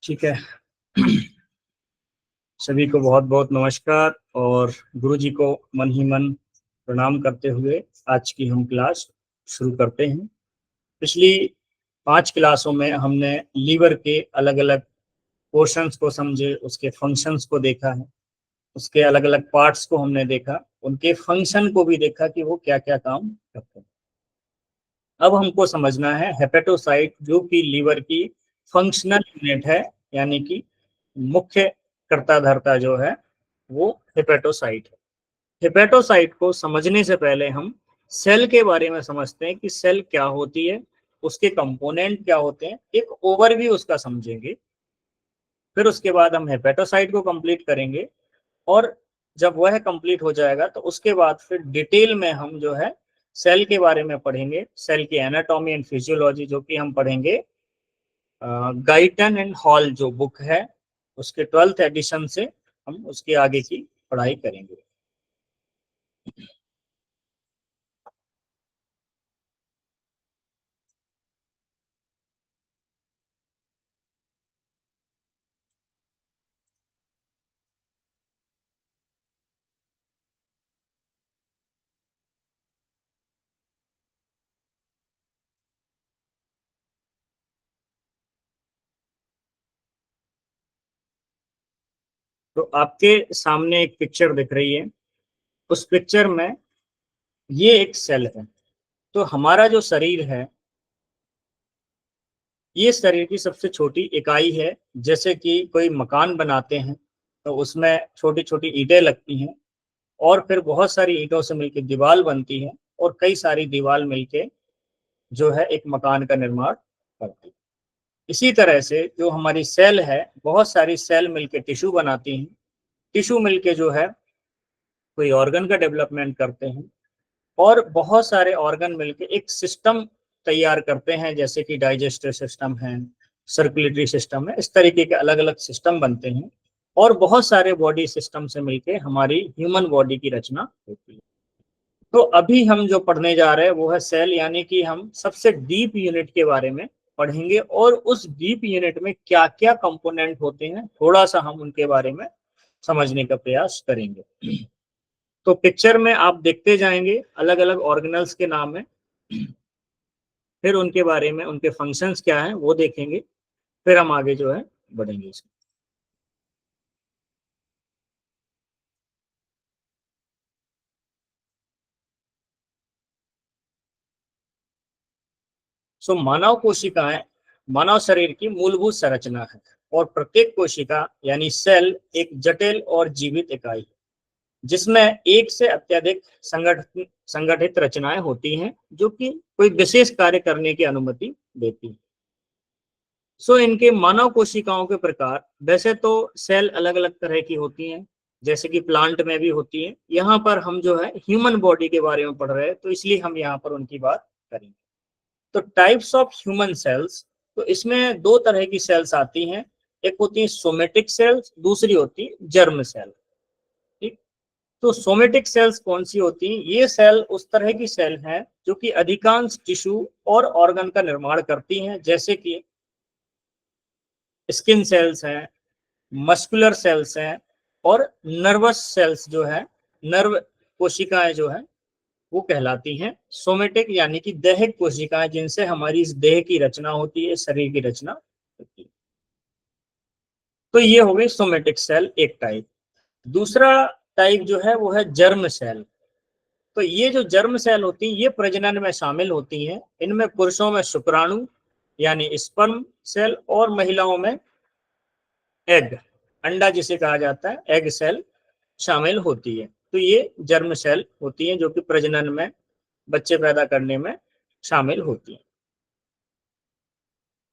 ठीक है। सभी को बहुत बहुत नमस्कार और गुरु जी को मन ही मन प्रणाम करते हुए आज की हम क्लास शुरू करते हैं। पिछली 5 क्लासों में हमने लीवर के अलग अलग पोर्शंस को समझे, उसके फंक्शंस को देखा है, उसके अलग अलग पार्ट्स को हमने देखा, उनके फंक्शन को भी देखा कि वो क्या क्या काम करते हैं। अब हमको समझना है हेपेटोसाइट, जो कि लीवर की फंक्शनल यूनिट है, यानी कि मुख्य कर्ता धर्ता जो है वो हेपेटोसाइट है। हेपेटोसाइट को समझने से पहले हम सेल के बारे में समझते हैं कि सेल क्या होती है, उसके कंपोनेंट क्या होते हैं, एक ओवरव्यू उसका समझेंगे। फिर उसके बाद हम हेपेटोसाइट को कंप्लीट करेंगे और जब वह कंप्लीट हो जाएगा तो उसके बाद फिर डिटेल में हम जो है सेल के बारे में पढ़ेंगे, सेल की एनाटॉमी एंड फिजियोलॉजी, जो कि हम पढ़ेंगे गाइटन एंड हॉल जो बुक है उसके 12th एडिशन से हम उसके आगे की पढ़ाई करेंगे। तो आपके सामने एक पिक्चर दिख रही है, उस पिक्चर में ये एक सेल है। तो हमारा जो शरीर है ये शरीर की सबसे छोटी इकाई है। जैसे कि कोई मकान बनाते हैं तो उसमें छोटी छोटी ईंटें लगती हैं और फिर बहुत सारी ईंटों से मिलकर दीवार बनती है और कई सारी दीवार मिलके जो है एक मकान का निर्माण करती है। इसी तरह से जो हमारी सेल है, बहुत सारी सेल मिलके टिश्यू बनाती हैं, टिश्यू मिलके जो है कोई ऑर्गन का डेवलपमेंट करते हैं और बहुत सारे ऑर्गन मिलके एक सिस्टम तैयार करते हैं, जैसे कि डाइजेस्टिव सिस्टम है, सर्कुलेटरी सिस्टम है, इस तरीके के अलग अलग सिस्टम बनते हैं और बहुत सारे बॉडी सिस्टम से मिलके हमारी ह्यूमन बॉडी की रचना होती है। तो अभी हम जो पढ़ने जा रहे हैं वो है सेल, यानी कि हम सबसे डीप यूनिट के बारे में पढ़ेंगे और उस डीप यूनिट में क्या क्या कंपोनेंट होते हैं थोड़ा सा हम उनके बारे में समझने का प्रयास करेंगे। तो पिक्चर में आप देखते जाएंगे अलग अलग ऑर्गेनल्स के नाम है, फिर उनके बारे में, उनके फंक्शंस क्या हैं वो देखेंगे, फिर हम आगे जो है बढ़ेंगे इसमें। सो मानव कोशिकाएं मानव शरीर की मूलभूत संरचना है और प्रत्येक कोशिका यानी सेल एक जटिल और जीवित इकाई है जिसमें एक से अत्यधिक संगठित संगठित रचनाएं होती हैं जो कि कोई विशेष कार्य करने की अनुमति देती है। सो इनके मानव कोशिकाओं के प्रकार, वैसे तो सेल अलग अलग तरह की होती हैं, जैसे कि प्लांट में भी होती है। यहाँ पर हम जो है ह्यूमन बॉडी के बारे में पढ़ रहे हैं तो इसलिए हम यहाँ पर उनकी बात करेंगे। तो टाइप्स ऑफ ह्यूमन सेल्स, तो इसमें दो तरह की सेल्स आती हैं, एक होती है सोमेटिक सेल्स, दूसरी होती है जर्म सेल। ठीक। तो सोमेटिक सेल्स कौन सी होती हैं? ये सेल उस तरह की सेल हैं जो कि अधिकांश टिश्यू और ऑर्गन का निर्माण करती हैं, जैसे कि स्किन सेल्स हैं, मस्कुलर सेल्स हैं और नर्वस सेल्स जो है, नर्व कोशिकाएं जो है वो कहलाती हैं सोमेटिक, यानी कि दैहिक कोशिकाएं, जिनसे हमारी इस देह की रचना होती है, शरीर की रचना होती है। तो ये हो गई सोमेटिक सेल एक टाइप। दूसरा टाइप जो है वो है जर्म सेल। तो ये जो जर्म सेल होती हैं ये प्रजनन में शामिल होती हैं। इनमें पुरुषों में शुक्राणु यानी स्पर्म सेल और महिलाओं में एग, अंडा जिसे कहा जाता है, एग सेल शामिल होती है। तो ये जर्म सेल होती हैं जो कि प्रजनन में, बच्चे पैदा करने में शामिल होती हैं।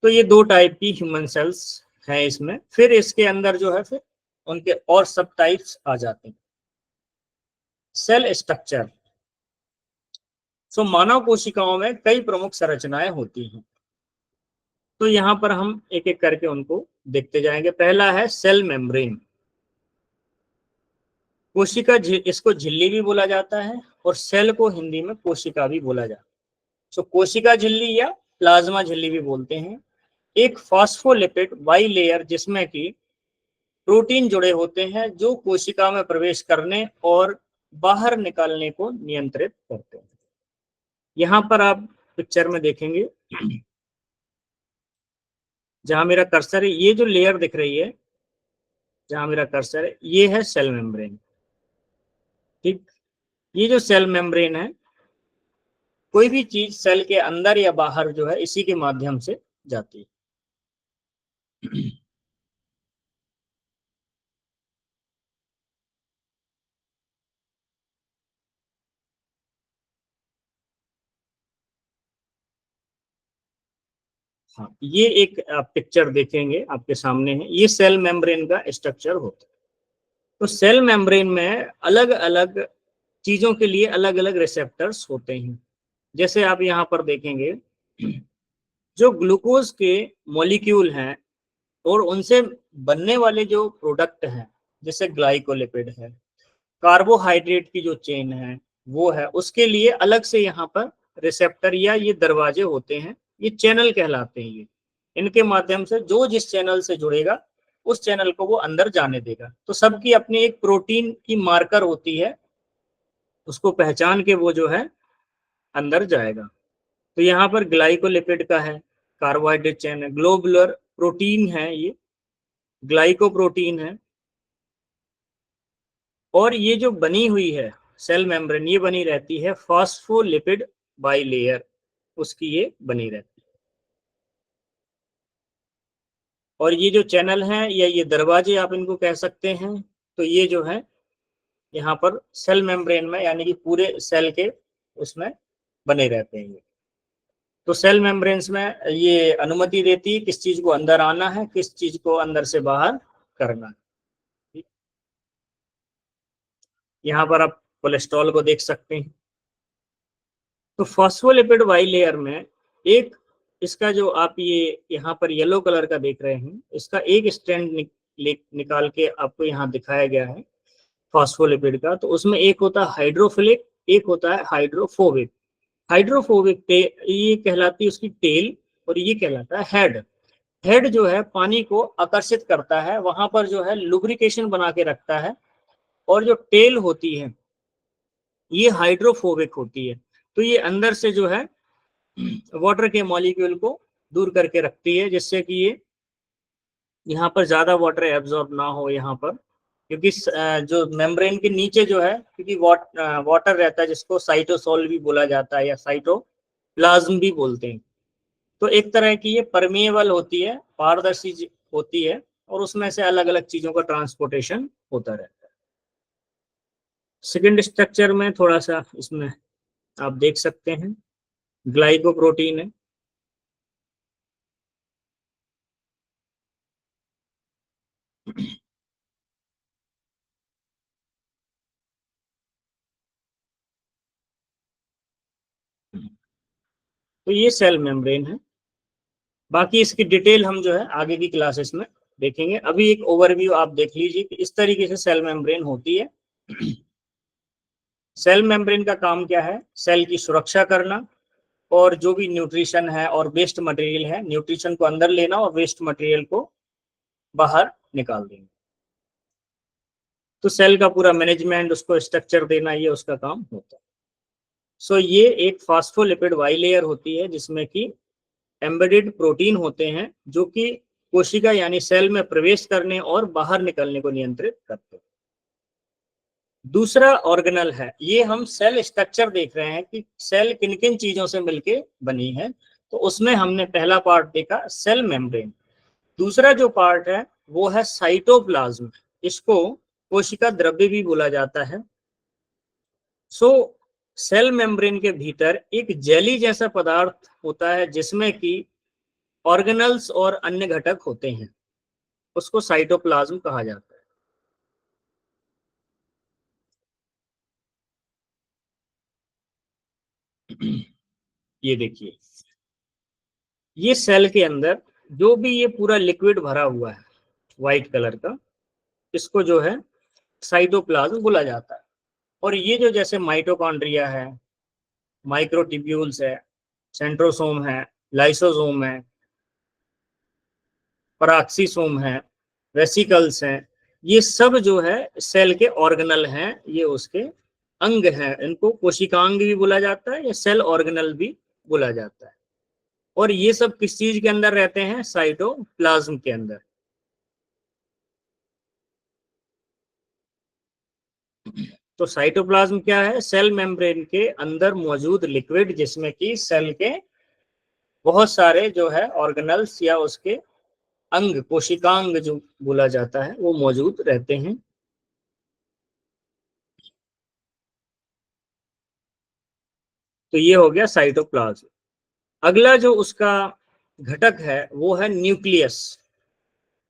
तो ये दो टाइप की ह्यूमन सेल्स हैं इसमें। फिर इसके अंदर जो है फिर उनके और सब टाइप्स आ जाते हैं। सेल स्ट्रक्चर, सो मानव कोशिकाओं में कई प्रमुख संरचनाएं होती हैं। तो यहाँ पर हम एक एक करके उनको देखते जाएंगे। पहला है सेल मेम्ब्रेन। कोशिका, इसको झिल्ली भी बोला जाता है और सेल को हिंदी में कोशिका भी बोला जाता है। सो कोशिका झिल्ली या प्लाज्मा झिल्ली भी बोलते हैं। एक फॉस्फोलिपिड बाई लेयर जिसमें कि प्रोटीन जुड़े होते हैं जो कोशिका में प्रवेश करने और बाहर निकालने को नियंत्रित करते हैं। यहां पर आप पिक्चर में देखेंगे, जहां मेरा कर्सर है, ये जो लेयर दिख रही है, जहां मेरा कर्सर है, ये है सेल मेम्ब्रेन। ठीक, ये जो सेल मेम्ब्रेन है, कोई भी चीज सेल के अंदर या बाहर जो है इसी के माध्यम से जाती है। हाँ, ये एक आप पिक्चर देखेंगे आपके सामने है, ये सेल मेम्ब्रेन का स्ट्रक्चर होता है। तो सेल मेम्ब्रेन में अलग अलग चीजों के लिए अलग अलग रिसेप्टर्स होते हैं। जैसे आप यहाँ पर देखेंगे, जो ग्लूकोज के मॉलिक्यूल हैं और उनसे बनने वाले जो प्रोडक्ट हैं, जैसे ग्लाइकोलिपिड है, कार्बोहाइड्रेट की जो चेन है वो है, उसके लिए अलग से यहाँ पर रिसेप्टर या ये दरवाजे होते हैं, ये चैनल कहलाते हैं। ये इनके माध्यम से जो जिस चैनल से जुड़ेगा उस चैनल को वो अंदर जाने देगा। तो सबकी अपनी एक प्रोटीन की मार्कर होती है, उसको पहचान के वो जो है अंदर जाएगा। तो यहाँ पर ग्लाइकोलिपिड का है, कार्बोहाइड्रेट चेन है, ग्लोबुलर प्रोटीन है, ये ग्लाइकोप्रोटीन है, और ये जो बनी हुई है सेल मेम्ब्रेन, ये बनी रहती है फॉस्फोलिपिड बाइलेयर, उसकी ये बनी रहती है। और ये जो चैनल है या ये दरवाजे आप इनको कह सकते हैं, तो ये जो है यहाँ पर सेल मेम्ब्रेन में, यानी कि पूरे सेल के उसमें बने रहते हैं। तो सेल मेम्ब्रेन्स में ये अनुमति देती है किस चीज को अंदर आना है, किस चीज को अंदर से बाहर करना है। यहाँ पर आप कोलेस्ट्रॉल को देख सकते हैं। तो फॉस्फोलिपिड बाइलेयर में एक, इसका जो आप ये यहाँ पर येलो कलर का देख रहे हैं, इसका एक स्ट्रैंड निकाल के आपको यहाँ दिखाया गया है फॉस्फोलिपिड का। तो उसमें एक होता है हाइड्रोफिलिक, एक होता है हाइड्रोफोबिक। हाइड्रोफोबिक ये कहलाती है उसकी टेल, और ये कहलाता है हेड। हेड जो है पानी को आकर्षित करता है, वहां पर जो है लुब्रिकेशन बना के रखता है, और जो टेल होती है ये हाइड्रोफोबिक होती है। तो ये अंदर से जो है वाटर के मॉलिक्यूल को दूर करके रखती है, जिससे कि ये यहाँ पर ज्यादा वाटर एब्जॉर्ब ना हो यहाँ पर, क्योंकि जो मेम्ब्रेन के नीचे जो है, क्योंकि वाटर रहता है, जिसको साइटोसोल भी बोला जाता है या साइटोप्लाज्म भी बोलते हैं। तो एक तरह की ये परमेबल होती है, पारदर्शी होती है, और उसमें से अलग अलग चीजों का ट्रांसपोर्टेशन होता रहता है। सेकेंड स्ट्रक्चर में थोड़ा सा इसमें आप देख सकते हैं, ग्लाइकोप्रोटीन है। तो ये सेल मेम्ब्रेन है। बाकी इसकी डिटेल हम जो है आगे की क्लासेस में देखेंगे। अभी एक ओवरव्यू आप देख लीजिए कि इस तरीके से सेल मेम्ब्रेन होती है। सेल मेम्ब्रेन का काम क्या है? सेल की सुरक्षा करना, और जो भी न्यूट्रिशन है और वेस्ट मटेरियल है, न्यूट्रिशन को अंदर लेना और वेस्ट मटेरियल को बाहर निकाल देना। तो सेल का पूरा मैनेजमेंट, उसको स्ट्रक्चर देना, ये उसका काम होता है। सो ये एक फास्फोलिपिड बाइलेयर होती है जिसमें कि एम्बेडेड प्रोटीन होते हैं, जो कि कोशिका यानी सेल में प्रवेश करने और बाहर निकलने को नियंत्रित करते हैं। दूसरा ऑर्गेनल है, ये हम सेल स्ट्रक्चर देख रहे हैं कि सेल किन किन चीजों से मिलके बनी है। तो उसमें हमने पहला पार्ट देखा सेल मेम्ब्रेन। दूसरा जो पार्ट है वो है साइटोप्लाज्म, इसको कोशिका द्रव्य भी बोला जाता है। सो सेल मेम्ब्रेन के भीतर एक जेली जैसा पदार्थ होता है जिसमें कि ऑर्गेनल्स और अन्य घटक होते हैं, उसको साइटोप्लाज्म कहा जाता है। ये देखिए, ये सेल के अंदर जो भी ये पूरा लिक्विड भरा हुआ है व्हाइट कलर का, इसको जो है साइटोप्लाज्म बोला जाता है। और ये जो जैसे माइटोकॉन्ड्रिया है, माइक्रोट्यूब्यूल्स है, सेंट्रोसोम है, लाइसोसोम है, पराक्सीसोम है, वेसिकल्स हैं, ये सब जो है सेल के ऑर्गेनल हैं, ये उसके अंग हैं। इनको कोशिकांग भी बोला जाता है या सेल ऑर्गेनल भी बोला जाता है। और ये सब किस चीज के अंदर रहते हैं? साइटोप्लाज्म के अंदर। तो साइटोप्लाज्म क्या है? सेल मेम्ब्रेन के अंदर मौजूद लिक्विड, जिसमें कि सेल के बहुत सारे जो है ऑर्गेनल्स या उसके अंग, कोशिकांग जो बोला जाता है, वो मौजूद रहते हैं। तो ये हो गया साइटोप्लाज्म। अगला जो उसका घटक है वो है न्यूक्लियस।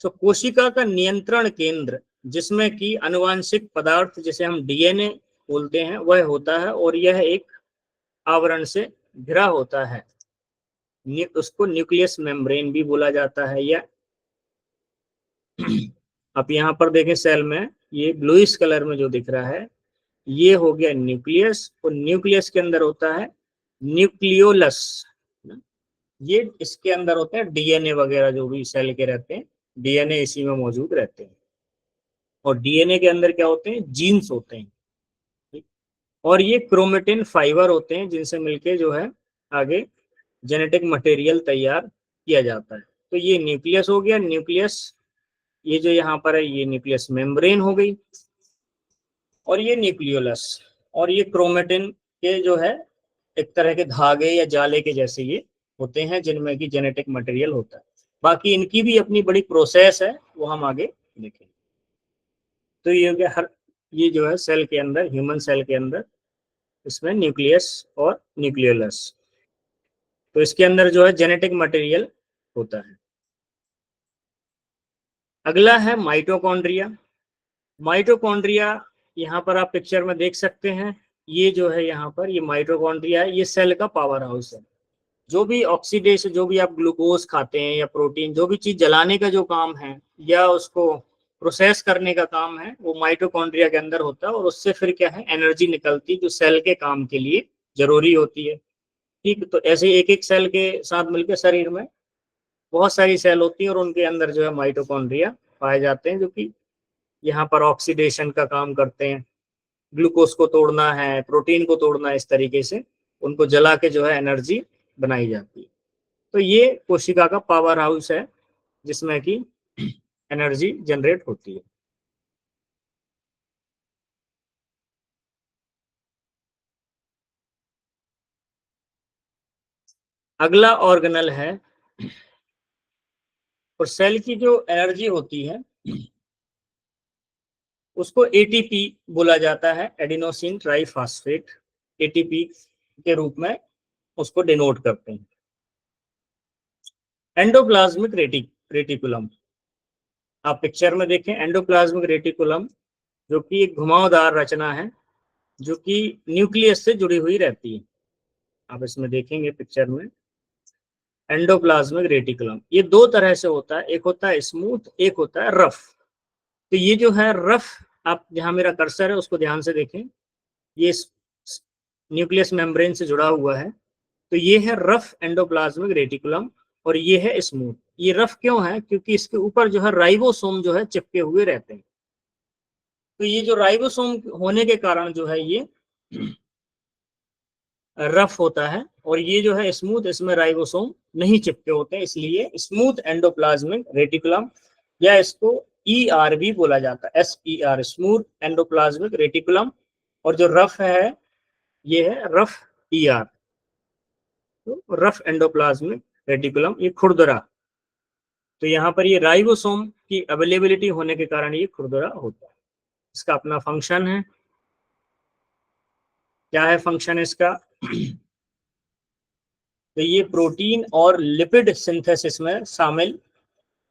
तो कोशिका का नियंत्रण केंद्र, जिसमें कि आनुवांशिक पदार्थ जिसे हम डीएनए बोलते हैं वह होता है, और यह एक आवरण से घिरा होता है। उसको न्यूक्लियस मेम्ब्रेन भी बोला जाता है। या आप यहाँ पर देखें सेल में, ये ब्लूइश कलर में जो दिख रहा है, ये हो गया न्यूक्लियस। और न्यूक्लियस के अंदर होता है न्यूक्लियोलस। ये इसके अंदर होते हैं डीएनए वगैरह जो भी सेल के रहते हैं, डीएनए इसी में मौजूद रहते हैं। और डीएनए के अंदर क्या होते हैं? जीन्स होते हैं। और ये क्रोमेटिन फाइबर होते हैं, जिनसे मिलके जो है आगे जेनेटिक मटेरियल तैयार किया जाता है। तो ये न्यूक्लियस हो गया। न्यूक्लियस, ये जो यहाँ पर है, ये न्यूक्लियस मेम्ब्रेन हो गई। और ये न्यूक्लियोलस, और ये क्रोमेटिन के जो है एक तरह के धागे या जाले के जैसे ये होते हैं, जिनमें कि जेनेटिक मटेरियल होता है। बाकी इनकी भी अपनी बड़ी प्रोसेस है, वो हम आगे देखेंगे। तो ये हो गया हर, ये जो है सेल के अंदर, ह्यूमन सेल के अंदर, इसमें न्यूक्लियस और न्यूक्लियोलस। तो इसके अंदर जो है जेनेटिक मटेरियल होता है। अगला है माइटोकॉन्ड्रिया। माइटोकॉन्ड्रिया यहाँ पर आप पिक्चर में देख सकते हैं। ये जो है यहाँ पर, ये माइटोकॉन्ड्रिया है, ये सेल का पावर हाउस है। जो भी ऑक्सीडेशन, जो भी आप ग्लूकोज खाते हैं या प्रोटीन, जो भी चीज जलाने का जो काम है या उसको प्रोसेस करने का काम है, वो माइटोकॉन्ड्रिया के अंदर होता है। और उससे फिर क्या है, एनर्जी निकलती, जो सेल के काम के लिए जरूरी होती है। ठीक, तो ऐसे एक एक सेल के साथ मिलकर शरीर में बहुत सारी सेल होती है, और उनके अंदर जो है माइटोकॉन्ड्रिया पाए जाते हैं, जो कि यहाँ पर ऑक्सीडेशन का काम करते हैं। ग्लूकोज को तोड़ना है, प्रोटीन को तोड़ना है, इस तरीके से उनको जला के जो है एनर्जी बनाई जाती है। तो ये कोशिका का पावर हाउस है, जिसमें कि एनर्जी जनरेट होती है। अगला ऑर्गेनल है, और सेल की जो एनर्जी होती है उसको एटीपी बोला जाता है, एडिनोसिन ट्राइफॉस्फेट। एटीपी के रूप में उसको डिनोट करते हैं। एंडोप्लाज्मिक रेटिकुलम, आप पिक्चर में देखें, एंडोप्लाज्मिक रेटिकुलम जो कि एक घुमावदार रचना है, जो कि न्यूक्लियस से जुड़ी हुई रहती है। आप इसमें देखेंगे पिक्चर में, एंडोप्लाज्मिक रेटिकुलम ये दो तरह से होता है, एक होता है स्मूथ, एक होता है रफ। तो ये जो है रफ, आप जहां मेरा कर्सर है उसको ध्यान से देखें, ये न्यूक्लियस मेम्ब्रेन से जुड़ा हुआ है। तो ये है रफ एंडोप्लाज्मिक रेटिकुलम, और ये है स्मूथ। ये रफ क्यों है? क्योंकि इसके ऊपर जो है राइबोसोम जो है चिपके हुए रहते हैं। तो ये जो राइबोसोम होने के कारण जो है ये रफ होता है, और ये जो है स्मूथ, इसमें राइबोसोम नहीं चिपके होते हैं, इसलिए स्मूथ एंडोप्लाज्मिक रेटिकुलम, या इसको ER भी बोला जाता है, SER, स्मूथ एंडोप्लाज्मिक रेटिकुलम। और जो रफ है, ये है रफ ER। तो रफ एंडोप्लाज्मिक रेटिकुलम, ये खुरदरा। तो यहाँ पर ये राइबोसोम की अवेलेबिलिटी होने के कारण ये खुरदरा होता है। इसका अपना फंक्शन है। क्या है फंक्शन इसका? तो ये प्रोटीन और लिपिड सिंथेसिस में शामिल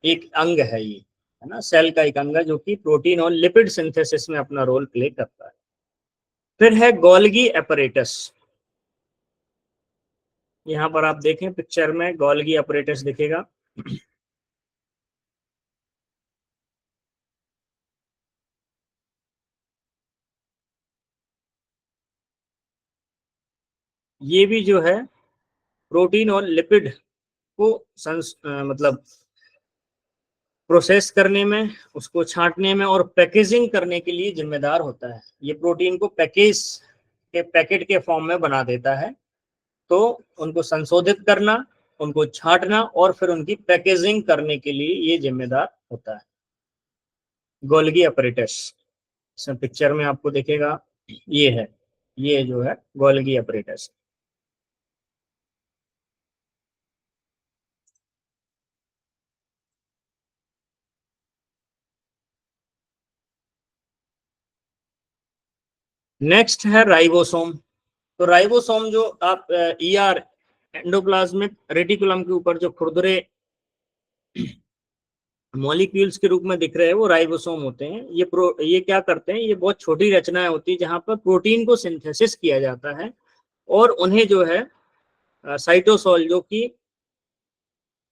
एक अंग है, ये है ना, सेल का एक अंग है जो कि प्रोटीन और लिपिड सिंथेसिस में अपना रोल प्ले करता है। फिर है गोल्गी एपरेटस। यहाँ पर आप देखें पिक्चर में, गोल्गी एपरेटस दिखेगा। ये भी जो है प्रोटीन और लिपिड को मतलब प्रोसेस करने में, उसको छांटने में और पैकेजिंग करने के लिए जिम्मेदार होता है। ये प्रोटीन को पैकेट के फॉर्म में बना देता है। तो उनको संशोधित करना, उनको छांटना और फिर उनकी पैकेजिंग करने के लिए ये जिम्मेदार होता है गोल्गी अपरेटस। इसमें पिक्चर में आपको दिखेगा, ये है, ये जो है गोल्गी अपरेटस। नेक्स्ट है राइबोसोम। तो राइबोसोम जो आप ईआर एंडोप्लाज्मिक रेटिकुलम के ऊपर जो खुरदुरे मॉलिक्यूल्स के रूप में दिख रहे हैं वो राइबोसोम होते हैं। ये क्या करते हैं, ये बहुत छोटी रचनाएं होती है जहां पर प्रोटीन को सिंथेसिस किया जाता है और उन्हें जो है साइटोसोल जो कि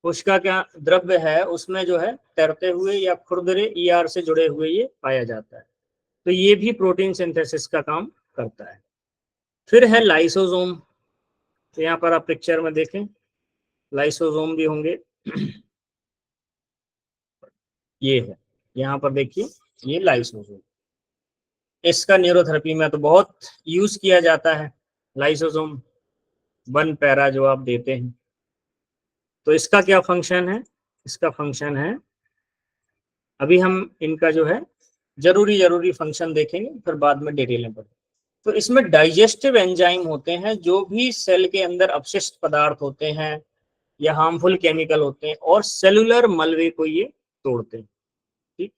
कोशिका का द्रव्य है उसमें जो है तैरते हुए या खुरदरे ईआर से जुड़े हुए ये पाया जाता है। तो ये भी प्रोटीन सिंथेसिस का काम करता है। फिर है लाइसोसोम। तो यहाँ पर आप पिक्चर में देखें, लाइसोसोम भी होंगे। ये है, यहाँ पर देखिए, ये लाइसोसोम। इसका न्यूरोथेरेपी में तो बहुत यूज किया जाता है लाइसोसोम 1 पैरा जो आप देते हैं। तो इसका क्या फंक्शन है, इसका फंक्शन है, अभी हम इनका जो है जरूरी फंक्शन देखेंगे, फिर बाद में डिटेल में पढ़ेंगे। तो इसमें डाइजेस्टिव एंजाइम होते हैं, जो भी सेल के अंदर अपशिष्ट पदार्थ होते हैं या हार्मफुल केमिकल होते हैं और सेलुलर मलबे को ये तोड़ते हैं। ठीक,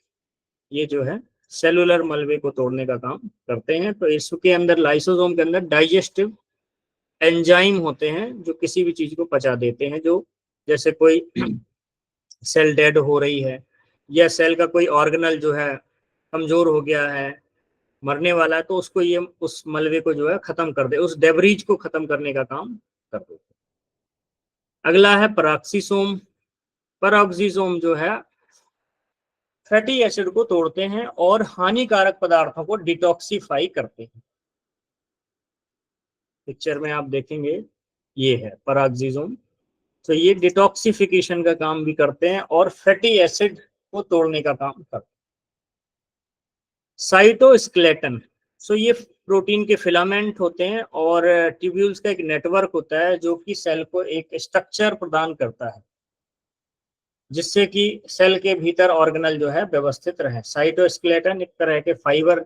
ये जो है सेलुलर मलबे को तोड़ने का काम करते हैं। तो इसके अंदर लाइसोसोम के अंदर डाइजेस्टिव एंजाइम होते हैं जो किसी भी चीज को पचा देते हैं। जो जैसे कोई सेल डेड हो रही है या सेल का कोई ऑर्गेनल जो है कमजोर हो गया है, मरने वाला है, तो उसको ये उस मलबे को जो है खत्म कर दे, उस डेब्रीज को खत्म करने का काम कर दे। अगला है पराक्सीसोम। पराक्सीसोम जो है फैटी एसिड को तोड़ते हैं और हानिकारक पदार्थों को डिटॉक्सिफाई करते हैं। पिक्चर में आप देखेंगे, ये है पराक्सीसोम। तो ये डिटॉक्सिफिकेशन का काम भी करते हैं और फैटी एसिड को तोड़ने का काम करते हैं। साइटोस्केलेटन। सो ये प्रोटीन के फिलामेंट होते हैं और ट्यूब्यूल्स का एक नेटवर्क होता है जो कि सेल को एक स्ट्रक्चर प्रदान करता है जिससे कि सेल के भीतर ऑर्गेनल जो है व्यवस्थित रहे। साइटोस्केलेटन एक तरह के फाइबर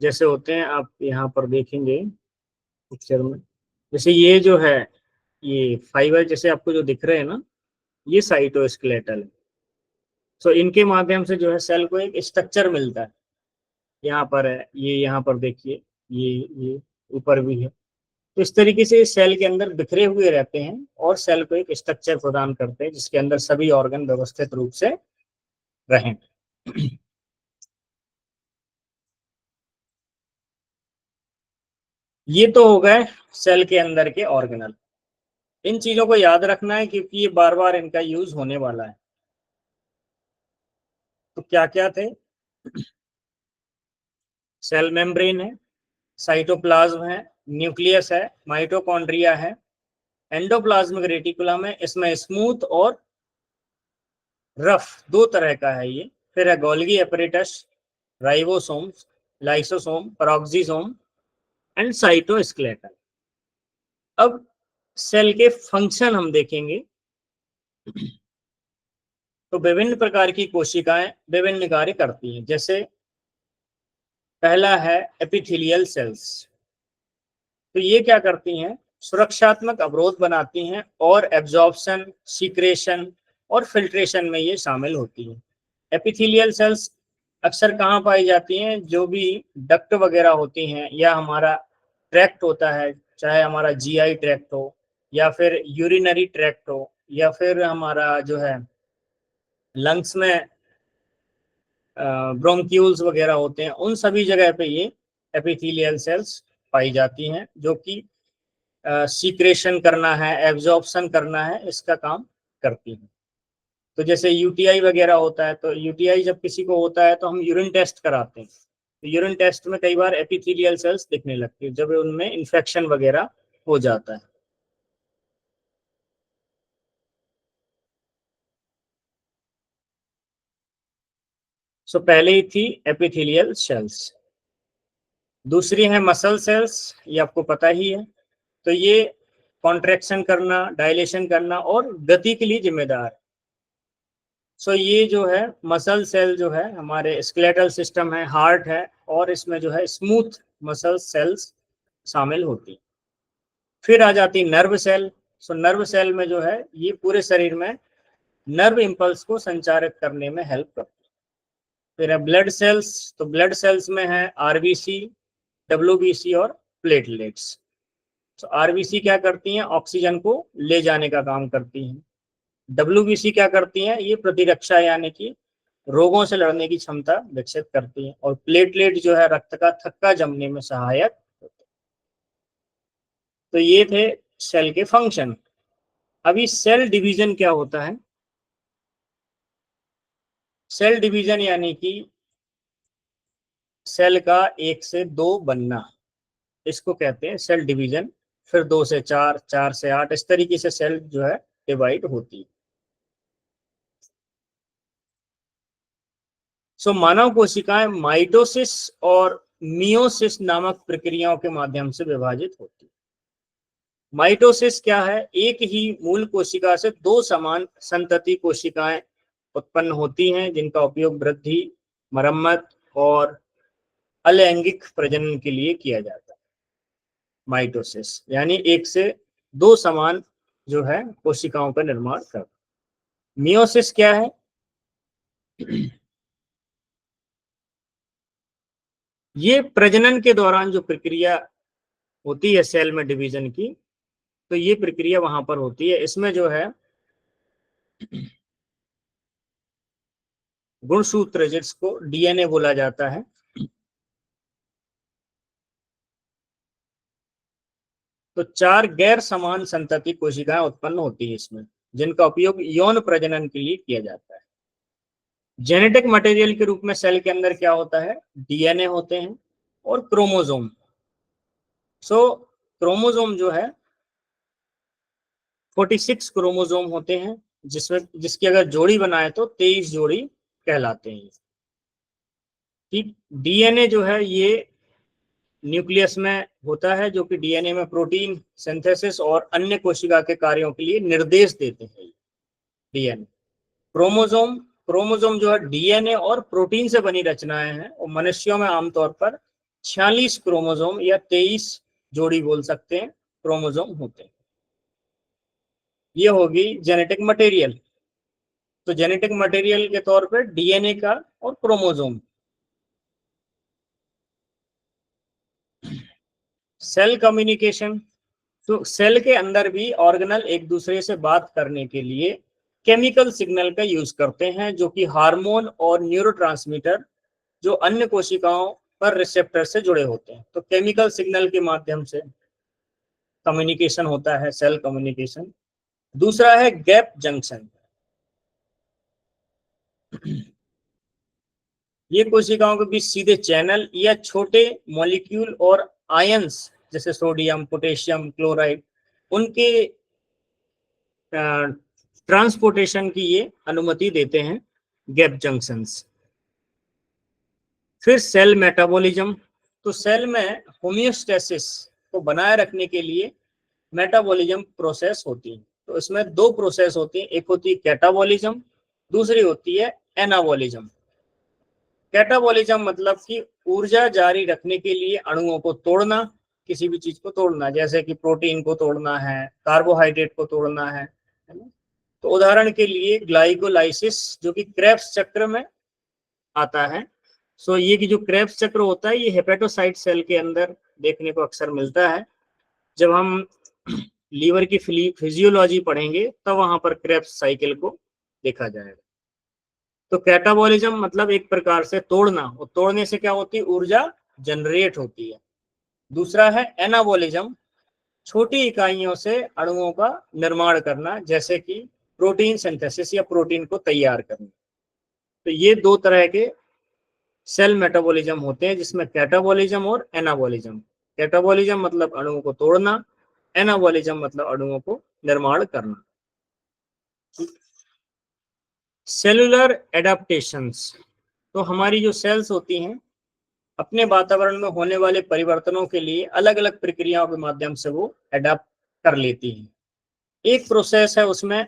जैसे होते हैं, आप यहाँ पर देखेंगे पिक्चर में, जैसे ये जो है, ये फाइबर जैसे आपको जो दिख रहे हैं ना, ये साइटोस्केलेटल है। सो इनके माध्यम से जो है सेल को एक स्ट्रक्चर मिलता है। यहाँ पर है, ये यहाँ पर देखिए, ये ऊपर भी है। तो इस तरीके से सेल के अंदर बिखरे हुए रहते हैं और सेल को एक स्ट्रक्चर प्रदान करते हैं जिसके अंदर सभी ऑर्गन व्यवस्थित रूप से रहें। ये तो हो गए सेल के अंदर के ऑर्गेनल। इन चीजों को याद रखना है क्योंकि ये बार बार इनका यूज होने वाला है। तो क्या क्या थे, सेल मेम्ब्रेन है, साइटोप्लाज्म है, न्यूक्लियस है, माइटोकॉन्ड्रिया है, एंडोप्लाज्मिक रेटिकुलम है, इसमें स्मूथ और रफ दो तरह का है ये। फिर है Golgi apparatus, ribosomes, lysosome, peroxisome and cytoskeleton. अब सेल के फंक्शन हम देखेंगे। तो विभिन्न प्रकार की कोशिकाएं विभिन्न कार्य करती हैं। जैसे पहला है एपिथेलियल सेल्स। तो ये क्या करती हैं, सुरक्षात्मक अवरोध बनाती हैं और एब्जॉर्प्शन, सीक्रेशन और फिल्ट्रेशन में ये शामिल होती हैं। एपिथेलियल सेल्स अक्सर कहाँ पाई जाती हैं, जो भी डक्ट वगैरह होती हैं या हमारा ट्रैक्ट होता है, चाहे हमारा जीआई ट्रैक्ट हो या फिर यूरिनरी ट्रैक्ट हो या फिर हमारा जो है लंग्स में ब्रोंक्यूल्स वगैरह होते हैं, उन सभी जगह पे ये एपिथेलियल सेल्स पाई जाती हैं जो कि सीक्रेशन करना है, एब्जॉर्प्शन करना है, इसका काम करती हैं। तो जैसे यूटीआई वगैरह होता है, तो यूटीआई जब किसी को होता है तो हम यूरिन टेस्ट कराते हैं। तो यूरिन टेस्ट में कई बार एपिथेलियल सेल्स दिखने लगती है जब उनमें इन्फेक्शन वगैरह हो जाता है। सो पहले ही थी एपिथेलियल सेल्स, दूसरी है मसल सेल्स, ये आपको पता ही है। तो ये कॉन्ट्रैक्शन करना, डायलेशन करना और गति के लिए जिम्मेदार है। सो ये जो है मसल सेल जो है हमारे स्केलेटल सिस्टम है, हार्ट है, और इसमें जो है स्मूथ मसल सेल्स शामिल होती। फिर आ जाती nerve cell. So nerve cell में जो है ये पूरे शरीर में नर्व इंपल्स को संचारित करने में हेल्प करती है। फिर है ब्लड सेल्स। तो ब्लड सेल्स में है आरबीसी, डब्ल्यूबीसी और प्लेटलेट्स। तो आरबीसी क्या करती हैं, ऑक्सीजन को ले जाने का काम करती हैं। डब्ल्यूबीसी क्या करती हैं, ये प्रतिरक्षा यानी कि रोगों से लड़ने की क्षमता विकसित करती हैं। और प्लेटलेट जो है रक्त का थक्का जमने में सहायक होते हैं। तो ये थे सेल के फंक्शन। अभी सेल डिवीजन क्या होता है? सेल डिवीजन यानी कि सेल का एक से दो बनना, इसको कहते हैं सेल डिवीजन। फिर दो से चार, चार से आठ, इस तरीके से सेल जो है डिवाइड होती है। सो मानव कोशिकाएं माइटोसिस और मियोसिस नामक प्रक्रियाओं के माध्यम से विभाजित होती है। माइटोसिस क्या है? एक ही मूल कोशिका से दो समान संतति कोशिकाएं उत्पन्न होती हैं, जिनका उपयोग वृद्धि, मरम्मत और अलैंगिक प्रजनन के लिए किया जाता है। माइटोसिस यानी एक से दो समान जो है कोशिकाओं का निर्माण करना। मियोसिस क्या है? ये प्रजनन के दौरान जो प्रक्रिया होती है सेल में डिवीजन की, तो ये प्रक्रिया वहां पर होती है। इसमें जो है गुणसूत्र, जिसको डीएनए बोला जाता है, तो चार गैर समान संतति कोशिकाएं उत्पन्न होती है इसमें, जिनका उपयोग यौन प्रजनन के लिए किया जाता है। जेनेटिक मटेरियल के रूप में सेल के अंदर क्या होता है? डीएनए होते हैं और क्रोमोसोम। सो क्रोमोसोम जो है 46 क्रोमोसोम होते हैं, जिसकी अगर जोड़ी बनाए तो 23 जोड़ी कहलाते हैं। ठीक, डीएनए जो है ये न्यूक्लियस में होता है, जो कि डीएनए में प्रोटीन सिंथेसिस और अन्य कोशिका के कार्यों के लिए निर्देश देते हैं। डीएनए, क्रोमोसोम, क्रोमोसोम जो है डीएनए और प्रोटीन से बनी रचनाएं हैं, और मनुष्यों में आमतौर पर 46 क्रोमोसोम या 23 जोड़ी बोल सकते हैं क्रोमोसोम होते हैं। ये होगी जेनेटिक मटेरियल। तो जेनेटिक मटेरियल के तौर पर डीएनए का और क्रोमोसोम। Cell communication. तो सेल के अंदर भी ऑर्गेनल एक दूसरे से बात करने के लिए केमिकल सिग्नल का यूज करते हैं, जो कि हार्मोन और न्यूरोट्रांसमीटर जो अन्य कोशिकाओं पर रिसेप्टर से जुड़े होते हैं। तो केमिकल सिग्नल के माध्यम से कम्युनिकेशन होता है, सेल कम्युनिकेशन। दूसरा है गैप जंक्शन। ये कोशिकाओं के बीच सीधे चैनल या छोटे मॉलिक्यूल और आयंस जैसे सोडियम, पोटेशियम, क्लोराइड, उनके ट्रांसपोर्टेशन की ये अनुमति देते हैं गैप जंक्शंस। फिर सेल मेटाबॉलिज्म। तो सेल में होमियोस्टेसिस को बनाए रखने के लिए मेटाबॉलिज्म प्रोसेस होती है। तो इसमें दो प्रोसेस होती है, एक होती है कैटाबॉलिज्म, दूसरी होती है एनाबॉलिज्म। कैटाबॉलिज्म मतलब कि ऊर्जा जारी रखने के लिए अणुओं को तोड़ना, किसी भी चीज को तोड़ना, जैसे कि प्रोटीन को तोड़ना है, कार्बोहाइड्रेट को तोड़ना है ना? तो उदाहरण के लिए ग्लाइकोलाइसिस, जो कि क्रेब्स चक्र में आता है। सो ये कि जो क्रेब्स चक्र होता है, ये हेपेटोसाइट सेल के अंदर देखने को अक्सर मिलता है। जब हम लीवर की फिजियोलॉजी पढ़ेंगे तब वहां पर क्रेब्स साइकिल को देखा जाएगा। तो कैटाबॉलिज्म मतलब एक प्रकार से तोड़ना, और तोड़ने से क्या होती है? ऊर्जा जनरेट होती है। दूसरा है एनाबॉलिज्म, छोटी इकाइयों से अणुओं का निर्माण करना, जैसे कि प्रोटीन सिंथेसिस या प्रोटीन को तैयार करना। तो ये दो तरह के सेल मेटाबॉलिज्म होते हैं, जिसमें कैटाबॉलिज्म और एनाबॉलिज्म। कैटाबॉलिज्म मतलब अणुओं को तोड़ना, एनाबॉलिज्म मतलब अणुओं को निर्माण करना। Cellular adaptations. तो हमारी जो सेल्स होती हैं अपने वातावरण में होने वाले परिवर्तनों के लिए अलग अलग प्रक्रियाओं के माध्यम से वो अडेप्ट कर लेती हैं। एक प्रोसेस है उसमें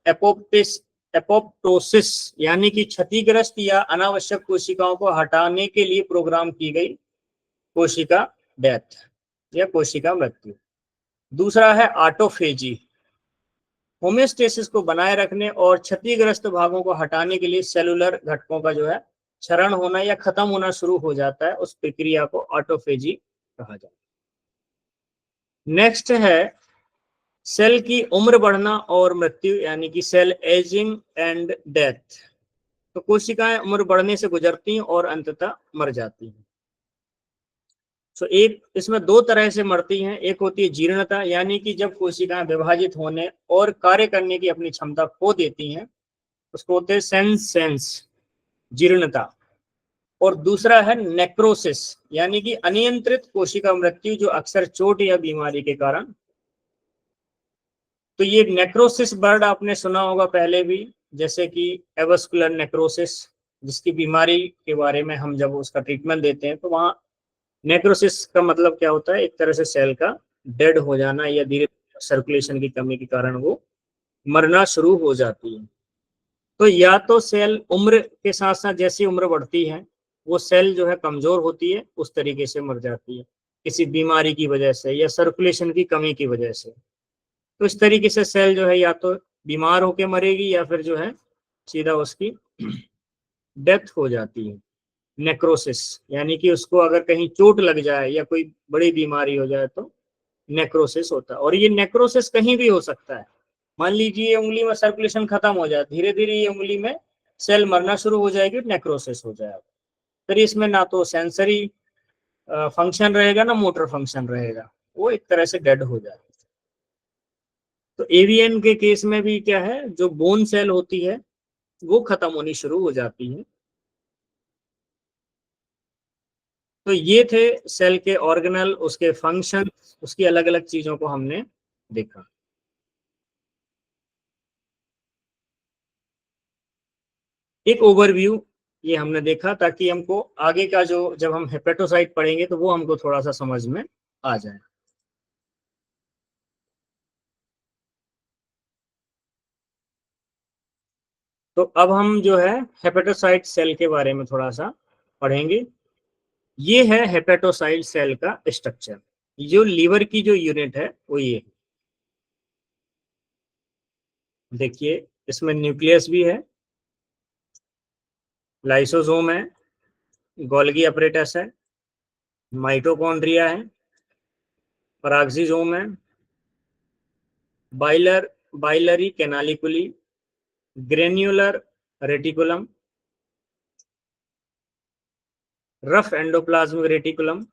एपोप्टिस एपोप्टोसिस, यानी कि क्षतिग्रस्त या अनावश्यक कोशिकाओं को हटाने के लिए प्रोग्राम की गई कोशिका डेथ या कोशिका मृत्यु। दूसरा है ऑटोफेजी, होमेस्टेसिस को बनाए रखने और क्षतिग्रस्त भागों को हटाने के लिए सेलुलर घटकों का जो है क्षरण होना या खत्म होना शुरू हो जाता है, उस प्रक्रिया को ऑटोफेजी कहा जाता है। नेक्स्ट है सेल की उम्र बढ़ना और मृत्यु, यानी कि सेल एजिंग एंड डेथ। तो कोशिकाएं उम्र बढ़ने से गुजरती हैं और अंततः मर जाती हैं। तो एक इसमें दो तरह से मरती हैं, एक होती है जीर्णता, यानी कि जब कोशिकाएं विभाजित होने और कार्य करने की अपनी क्षमता खो देती हैं, उसको होते हैं सेंस जीर्णता। और दूसरा है नेक्रोसिस, यानी कि अनियंत्रित कोशिका मृत्यु, जो अक्सर चोट या बीमारी के कारण। तो ये नेक्रोसिस वर्ड आपने सुना होगा पहले भी, जैसे कि एवस्कुलर नेक्रोसिस, जिसकी बीमारी के बारे में हम जब उसका ट्रीटमेंट देते हैं तो वहाँ नेक्रोसिस का मतलब क्या होता है, एक तरह से सेल का डेड हो जाना या धीरे सर्कुलेशन की कमी के कारण वो मरना शुरू हो जाती है। तो या तो सेल उम्र के साथ साथ जैसी उम्र बढ़ती है वो सेल जो है कमजोर होती है, उस तरीके से मर जाती है किसी बीमारी की वजह से या सर्कुलेशन की कमी की वजह से। तो इस तरीके से सेल जो है या तो बीमार होकर मरेगी या फिर जो है सीधा उसकी डेथ हो जाती है, नेक्रोसिस। यानी कि उसको अगर कहीं चोट लग जाए या कोई बड़ी बीमारी हो जाए तो नेक्रोसिस होता है। और ये नेक्रोसिस कहीं भी हो सकता है। मान लीजिए उंगली में सर्कुलेशन खत्म हो जाए, धीरे धीरे ये उंगली में सेल मरना शुरू हो जाएगी, नेक्रोसिस हो जाएगा। फिर इसमें ना तो सेंसरी फंक्शन रहेगा ना मोटर फंक्शन रहेगा, वो एक तरह से डेड हो जाएगा। तो एवीएन के केस में भी क्या है, जो बोन सेल होती है वो खत्म होनी शुरू हो जाती है। तो ये थे सेल के ऑर्गेनल, उसके फंक्शन, उसकी अलग अलग चीजों को हमने देखा। एक ओवरव्यू ये हमने देखा ताकि हमको आगे का जो जब हम हेपेटोसाइट पढ़ेंगे तो वो हमको थोड़ा सा समझ में आ जाए। तो अब हम जो है हेपेटोसाइट सेल के बारे में थोड़ा सा पढ़ेंगे। ये है हेपेटोसाइट सेल का स्ट्रक्चर। जो लीवर की जो यूनिट है वो ये, देखिए इसमें न्यूक्लियस भी है, लाइसोसोम है, गोल्गी अपरेटस है, माइटोकॉन्ड्रिया है, पराक्सीसोम है, boiler biliary canaliculi, granular reticulum, rough endoplasmic reticulum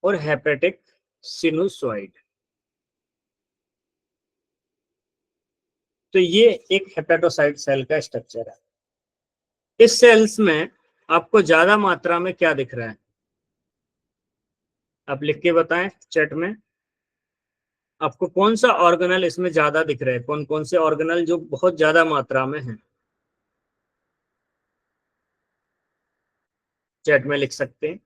और हेपेटिक सिनुसॉइड। तो ये एक हेपेटोसाइट सेल का स्ट्रक्चर है। इस सेल्स में आपको ज्यादा मात्रा में क्या दिख रहा है, आप लिख के बताएं चैट में। आपको कौन सा ऑर्गेनल इसमें ज्यादा दिख रहा है, कौन कौन से ऑर्गेनल जो बहुत ज्यादा मात्रा में है, चैट में लिख सकते हैं।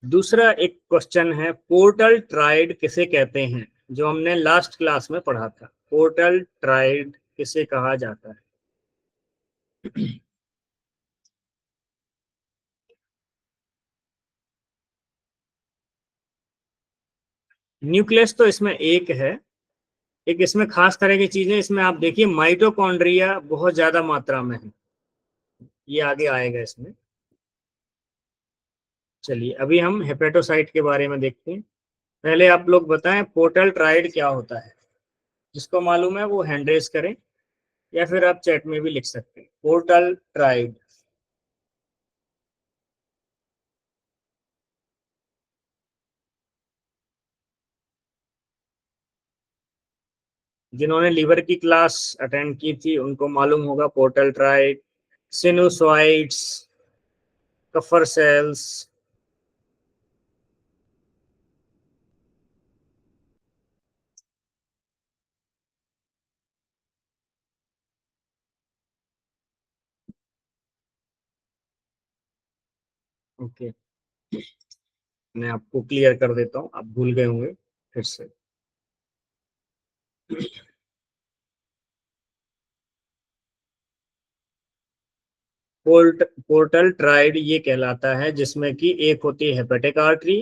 दूसरा एक क्वेश्चन है, पोर्टल ट्राइड किसे कहते हैं, जो हमने लास्ट क्लास में पढ़ा था। पोर्टल ट्राइड किसे कहा जाता है? न्यूक्लियस तो इसमें एक है। एक इसमें खास तरह की चीजें इसमें आप देखिए, माइटोकॉन्ड्रिया बहुत ज्यादा मात्रा में है, ये आगे आएगा इसमें। चलिए अभी हम हेपेटोसाइट के बारे में देखते हैं। पहले आप लोग बताएं पोर्टल ट्राइड क्या होता है, जिसको मालूम है वो हैंड रेज करें या फिर आप चैट में भी लिख सकते हैं पोर्टल ट्राइड। जिन्होंने लीवर की क्लास अटेंड की थी उनको मालूम होगा, portal triad, sinusoids, Kupffer cells. Okay, मैं आपको क्लियर कर देता हूँ, आप भूल गए होंगे फिर से। पोर्टल ट्राइड ये कहलाता है जिसमें कि एक होती है हेपेटिक आर्टरी,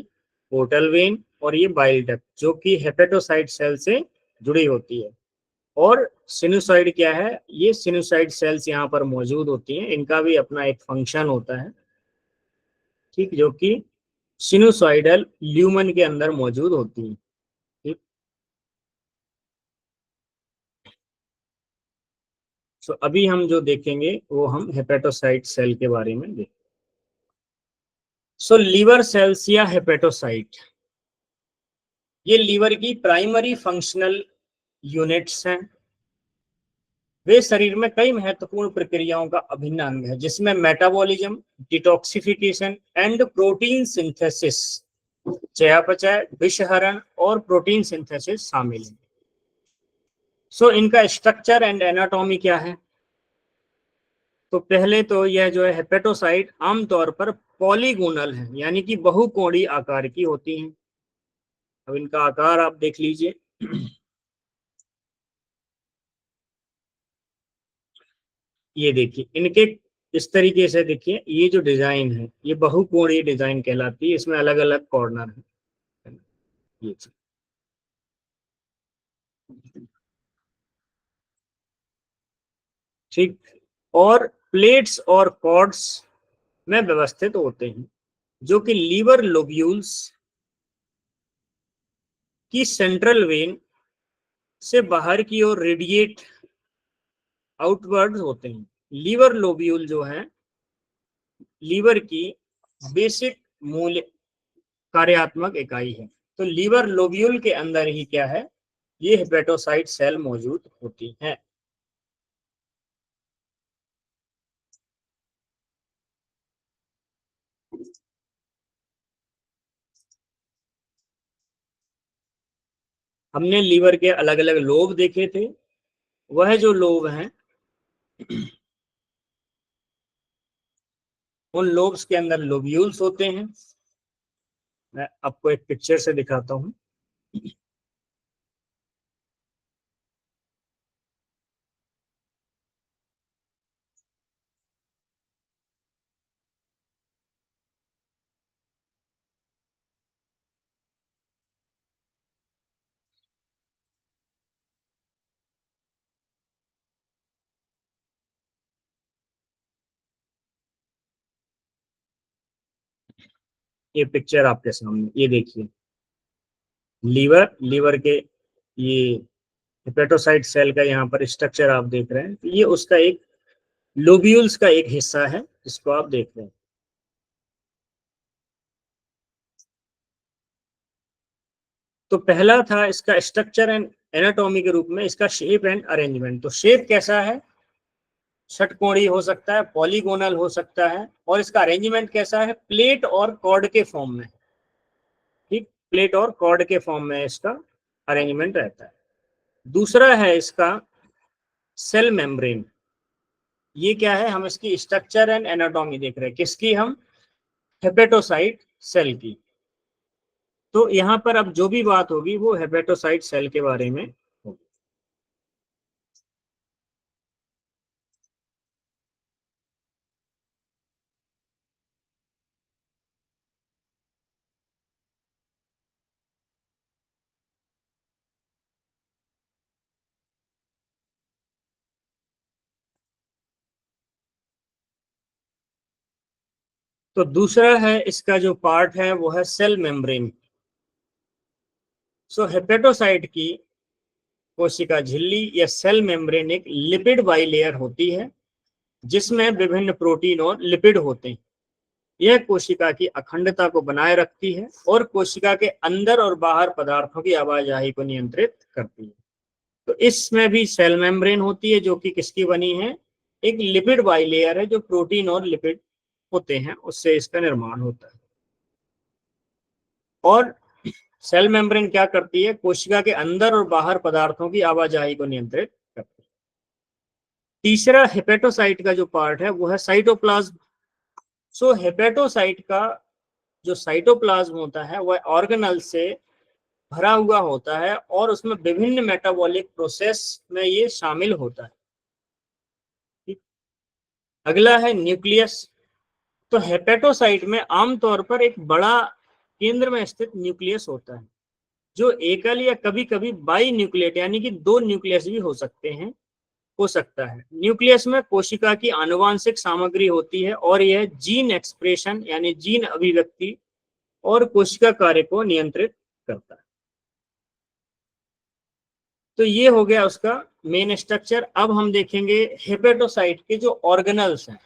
पोर्टल वेन और ये बाइल डक्ट जो कि हेपेटोसाइट सेल से जुड़ी होती है। और सिनुसाइड क्या है, ये सिनुसाइड सेल्स यहाँ पर मौजूद होती हैं, इनका भी अपना एक फंक्शन होता है, ठीक, जो कि सिनुसाइडल ल्यूमन के अंदर मौजूद होती है। ठीक, तो अभी हम जो देखेंगे वो हम हेपेटोसाइट सेल के बारे में देखेंगे। सो लीवर सेल्स या हेपेटोसाइट, ये लीवर की प्राइमरी फंक्शनल यूनिट्स हैं। वे शरीर में कई महत्वपूर्ण प्रक्रियाओं का अभिन्न अंग है जिसमें metabolism, detoxification and protein synthesis, चयापचय, विषहरण और प्रोटीन सिंथेसिस शामिल है। सो इनका स्ट्रक्चर एंड एनाटॉमी क्या है? तो पहले तो यह जो है हेपेटोसाइट आमतौर पर पॉलीगोनल है, यानी कि बहुकोणीय आकार की होती हैं। अब इनका आकार आप देख लीजिए। ये देखिए इनके, इस तरीके से देखिए, ये जो डिजाइन है ये बहुकोणीय डिजाइन कहलाती है, इसमें अलग अलग कॉर्नर है। ये ठीक, और प्लेट्स और कॉर्ड्स में व्यवस्थित होते हैं जो कि लीवर लोब्यूल्स की सेंट्रल वेन से बाहर की ओर रेडिएट आउटवर्ड होते हैं। लीवर लोब्यूल जो है लीवर की बेसिक मूल कार्यात्मक इकाई है। तो लीवर लोब्यूल के अंदर ही क्या है, ये हेपेटोसाइट सेल मौजूद होती हैं। हमने लीवर के अलग अलग लोब देखे थे, वह जो लोब हैं उन लोब्स के अंदर लोब्यूल्स होते हैं। मैं आपको एक पिक्चर से दिखाता हूँ। ये पिक्चर आपके सामने, ये देखिए लीवर, लीवर के ये हेपेटोसाइट सेल का यहाँ पर स्ट्रक्चर आप देख रहे हैं, तो ये उसका एक लोब्यूल्स का एक हिस्सा है जिसको आप देख रहे हैं। तो पहला था इसका स्ट्रक्चर एंड एनाटॉमी के रूप में इसका शेप एंड अरेंजमेंट। तो शेप कैसा है, षटकोणीय हो सकता है, पॉलीगोनल हो सकता है, और इसका अरेंजमेंट कैसा है, प्लेट और कॉर्ड के फॉर्म में। ठीक, प्लेट और कॉर्ड के फॉर्म में इसका अरेंजमेंट रहता है। दूसरा है इसका सेल मेम्ब्रेन। ये क्या है, हम इसकी स्ट्रक्चर एंड एनाटॉमी देख रहे हैं, किसकी, हम हेपेटोसाइट सेल की। तो यहाँ पर अब जो भी बात होगी वो हेपेटोसाइट सेल के बारे में होगी। तो दूसरा है इसका जो पार्ट है वो है सेल मेम्ब्रेन। सो हेपेटोसाइट की कोशिका झिल्ली या सेल मेम्ब्रेन एक लिपिड बाइलेयर होती है जिसमें विभिन्न प्रोटीन और लिपिड होते हैं। यह कोशिका की अखंडता को बनाए रखती है और कोशिका के अंदर और बाहर पदार्थों की आवाजाही को नियंत्रित करती है। तो इसमें भी सेल मेम्ब्रेन होती है जो कि किसकी बनी है, एक लिपिड बाइलेयर है जो प्रोटीन और लिपिड होते हैं उससे इसका निर्माण होता है। और सेल मेम्ब्रेन क्या करती है, कोशिका के अंदर और बाहर पदार्थों की आवाजाही को नियंत्रित करती है। तीसरा हेपेटोसाइट का जो पार्ट है वो है साइटोप्लाज्म। सो हेपेटोसाइट का जो साइटोप्लाज्म होता है वह ऑर्गेनल से भरा हुआ होता है और उसमें विभिन्न मेटाबॉलिक प्रोसेस में ये शामिल होता है। अगला है न्यूक्लियस। तो हेपेटोसाइट में आमतौर पर एक बड़ा केंद्र में स्थित न्यूक्लियस होता है जो एकल या कभी कभी बाई न्यूक्लिएट यानी कि दो न्यूक्लियस भी हो सकते हैं, हो सकता है। न्यूक्लियस में कोशिका की आनुवांशिक सामग्री होती है और यह जीन एक्सप्रेशन यानी जीन अभिव्यक्ति और कोशिका कार्य को नियंत्रित करता है। तो ये हो गया उसका मेन स्ट्रक्चर। अब हम देखेंगे हेपेटोसाइट के जो ऑर्गेनल्स हैं।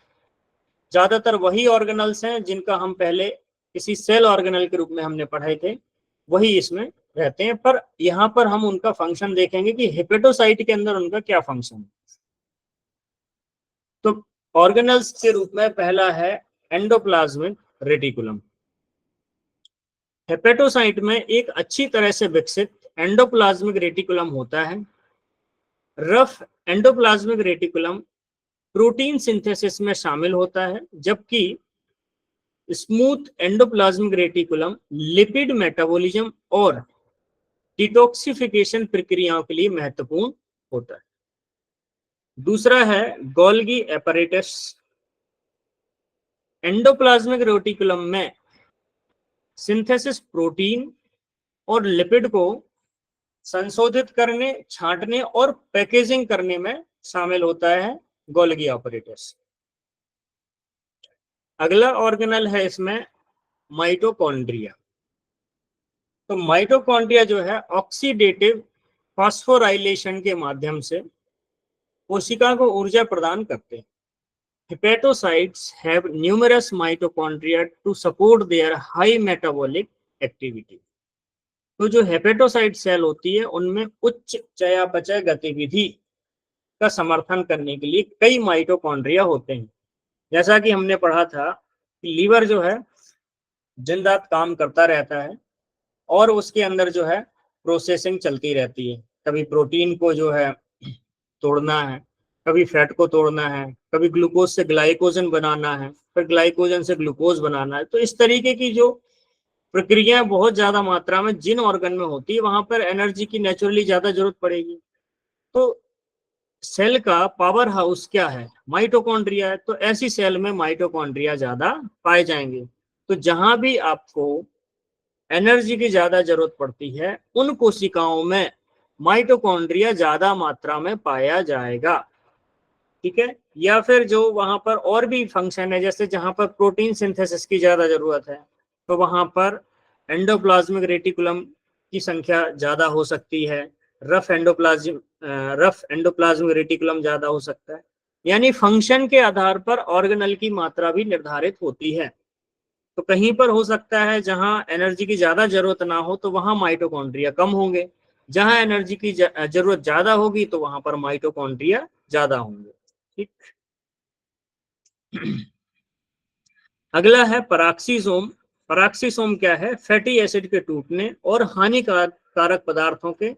ज्यादातर वही ऑर्गेनल्स हैं जिनका हम पहले किसी सेल ऑर्गेनल के रूप में हमने पढ़े थे, वही इसमें रहते हैं। पर यहाँ पर हम उनका फंक्शन देखेंगे कि हेपेटोसाइट के अंदर उनका क्या फंक्शन है। तो ऑर्गेनल्स के रूप में पहला है एंडोप्लाज्मिक रेटिकुलम। हेपेटोसाइट में एक अच्छी तरह से विकसित एंडोप्लाज्मिक रेटिकुलम होता है। Rough endoplasmic reticulum protein synthesis में शामिल होता है, जबकि smooth endoplasmic reticulum lipid metabolism और डिटॉक्सिफिकेशन प्रक्रियाओं के लिए महत्वपूर्ण होता है। दूसरा है गोल्गी एपरेटस। एंडोप्लाज्मिक रेटिकुलम में सिंथेसिस प्रोटीन और लिपिड को संशोधित करने, छांटने और पैकेजिंग करने में शामिल होता है गोल्गी एपरेटस। अगला ऑर्गेनल है इसमें माइटोकॉन्ड्रिया। तो माइटोकॉन्ड्रिया जो है ऑक्सीडेटिव फास्फोराइलेशन के माध्यम से कोशिका को ऊर्जा प्रदान करते हैं। Hepatocytes have numerous mitochondria to support their high metabolic activity. तो जो हेपेटोसाइट सेल होती है उनमें उच्च चयापचय गतिविधि का समर्थन करने के लिए कई माइटोकॉन्ड्रिया होते हैं। जैसा कि हमने पढ़ा था कि लीवर जो है दिन रात काम करता रहता है और उसके अंदर जो है प्रोसेसिंग चलती रहती है। कभी प्रोटीन को जो है तोड़ना है, कभी फैट को तोड़ना है, कभी ग्लूकोज से ग्लाइकोजन बनाना है, फिर ग्लाइकोजन से ग्लूकोज बनाना है। तो इस तरीके की जो प्रक्रिया बहुत ज्यादा मात्रा में जिन ऑर्गन में होती है वहां पर एनर्जी की नेचुरली ज्यादा जरूरत पड़ेगी। तो सेल का पावर हाउस क्या है, माइटोकॉन्ड्रिया है। तो ऐसी सेल में माइटोकॉन्ड्रिया ज्यादा पाए जाएंगे। तो जहां भी आपको एनर्जी की ज्यादा जरूरत पड़ती है उन कोशिकाओं में माइटोकॉन्ड्रिया ज्यादा मात्रा में पाया जाएगा। ठीक है। या फिर जो वहां पर और भी फंक्शन है, जैसे जहां पर प्रोटीन सिंथेसिस की ज्यादा जरूरत है तो वहां पर एंडोप्लाज्मिक रेटिकुलम की संख्या ज्यादा हो सकती है, रफ एंडोप्लाज्मिक रेटिकुलम ज्यादा हो सकता है। यानी फंक्शन के आधार पर ऑर्गेनल की मात्रा भी निर्धारित होती है। तो कहीं पर हो सकता है जहां एनर्जी की ज्यादा जरूरत ना हो तो वहां माइटोकॉन्ड्रिया कम होंगे, जहां एनर्जी की जरूरत ज्यादा होगी तो वहां पर माइटोकॉन्ड्रिया ज्यादा होंगे। ठीक। अगला है पराक्सीसोम। पराक्सीसोम क्या है, फैटी एसिड के टूटने और हानिकारक पदार्थों के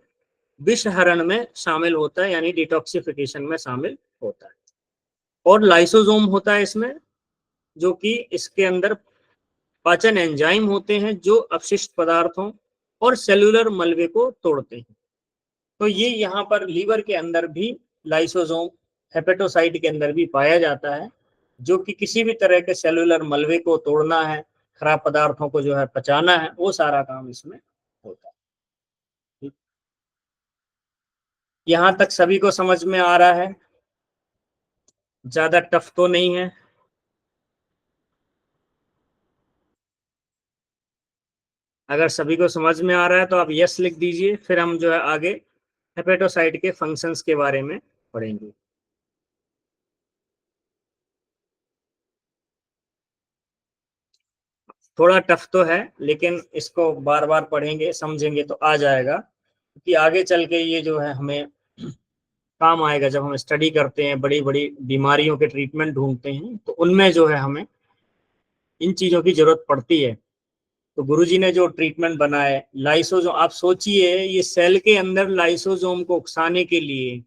विषहरण में शामिल होता है, यानी डिटॉक्सिफिकेशन में शामिल होता है। और लाइसोसोम होता है इसमें, जो कि इसके अंदर पाचन एंजाइम होते हैं जो अपशिष्ट पदार्थों और सेलुलर मलबे को तोड़ते हैं। तो ये यहाँ पर लीवर के अंदर भी लाइसोसोम हेपेटोसाइट के अंदर भी पाया जाता है, जो कि किसी भी तरह के सेलुलर मलबे को तोड़ना है, खराब पदार्थों को जो है पचाना है, वो सारा काम इसमें होता है। यहाँ तक सभी को समझ में आ रहा है, ज्यादा टफ तो नहीं है। अगर सभी को समझ में आ रहा है तो आप यस लिख दीजिए, फिर हम जो है आगे हेपेटोसाइट के फंक्शंस के बारे में पढ़ेंगे। थोड़ा टफ तो है लेकिन इसको बार बार पढ़ेंगे समझेंगे तो आ जाएगा, क्योंकि आगे चल के ये जो है हमें काम आएगा जब हम स्टडी करते हैं, बड़ी बड़ी बीमारियों के ट्रीटमेंट ढूंढते हैं, तो उनमें जो है हमें इन चीजों की जरूरत पड़ती है। तो गुरुजी ने जो ट्रीटमेंट बनाए लाइसोजोम, आप सोचिए ये सेल के अंदर लाइसोजोम को उकसाने के लिए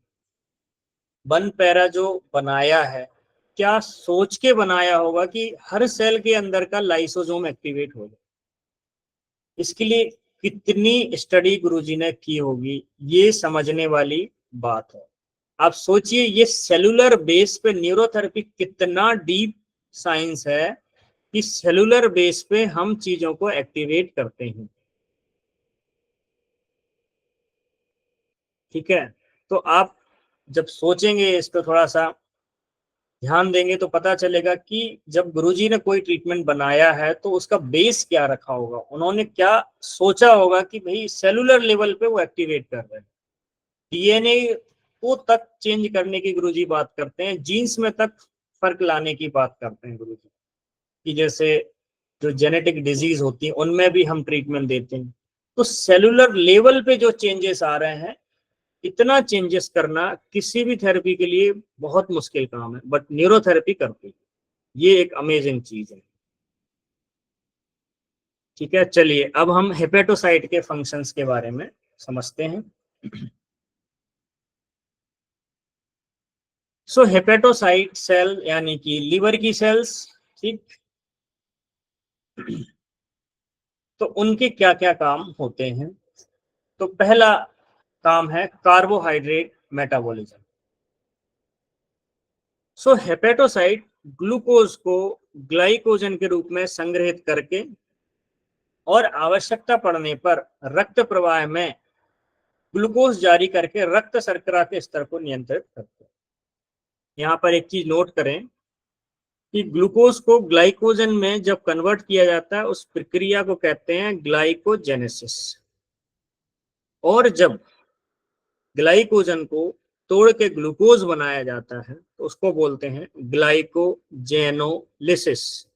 वन पैरा जो बनाया है, क्या सोच के बनाया होगा कि हर सेल के अंदर का लाइसोजोम एक्टिवेट हो जाए। इसके लिए कितनी स्टडी गुरुजी ने की होगी, ये समझने वाली बात है। आप सोचिए ये सेलुलर बेस पे न्यूरोथेरेपी कितना डीप साइंस है कि सेलुलर बेस पे हम चीजों को एक्टिवेट करते हैं। ठीक है, तो आप जब सोचेंगे इस पर थोड़ा सा ध्यान देंगे तो पता चलेगा कि जब गुरुजी ने कोई ट्रीटमेंट बनाया है तो उसका बेस क्या रखा होगा, उन्होंने क्या सोचा होगा कि भाई सेलुलर लेवल पे वो एक्टिवेट कर रहे हैं। डीएनए को तक चेंज करने की गुरुजी बात करते हैं, जीन्स में तक फर्क लाने की बात करते हैं गुरुजी, कि जैसे जो जेनेटिक डिजीज होती है उनमें भी हम ट्रीटमेंट देते हैं। तो सेलुलर लेवल पे जो चेंजेस आ रहे हैं, इतना चेंजेस करना किसी भी थेरेपी के लिए बहुत मुश्किल काम है, बट न्यूरोथेरेपी करती है। ये एक अमेजिंग चीज है। ठीक है, चलिए अब हम हेपेटोसाइट के फंक्शंस के बारे में समझते हैं। सो हेपेटोसाइट सेल यानी कि लीवर की सेल्स, ठीक, तो उनके क्या क्या काम होते हैं। तो पहला काम है कार्बोहाइड्रेट मेटाबॉलिज्म। सो हेपेटोसाइट ग्लूकोज को ग्लाइकोजन के रूप में संग्रहित करके और आवश्यकता पड़ने पर रक्त प्रवाह में ग्लूकोज जारी करके रक्त शर्करा के स्तर को नियंत्रित करते हैं। यहाँ पर एक चीज नोट करें कि ग्लूकोज को ग्लाइकोजन में जब कन्वर्ट किया जाता है उस प्रक्रिया को कहते हैं ग्लाइकोजेनेसिस, और जब ग्लाइकोजन को तोड़ के ग्लूकोज बनाया जाता है तो उसको बोलते हैं ग्लाइकोजेनोलिसिस।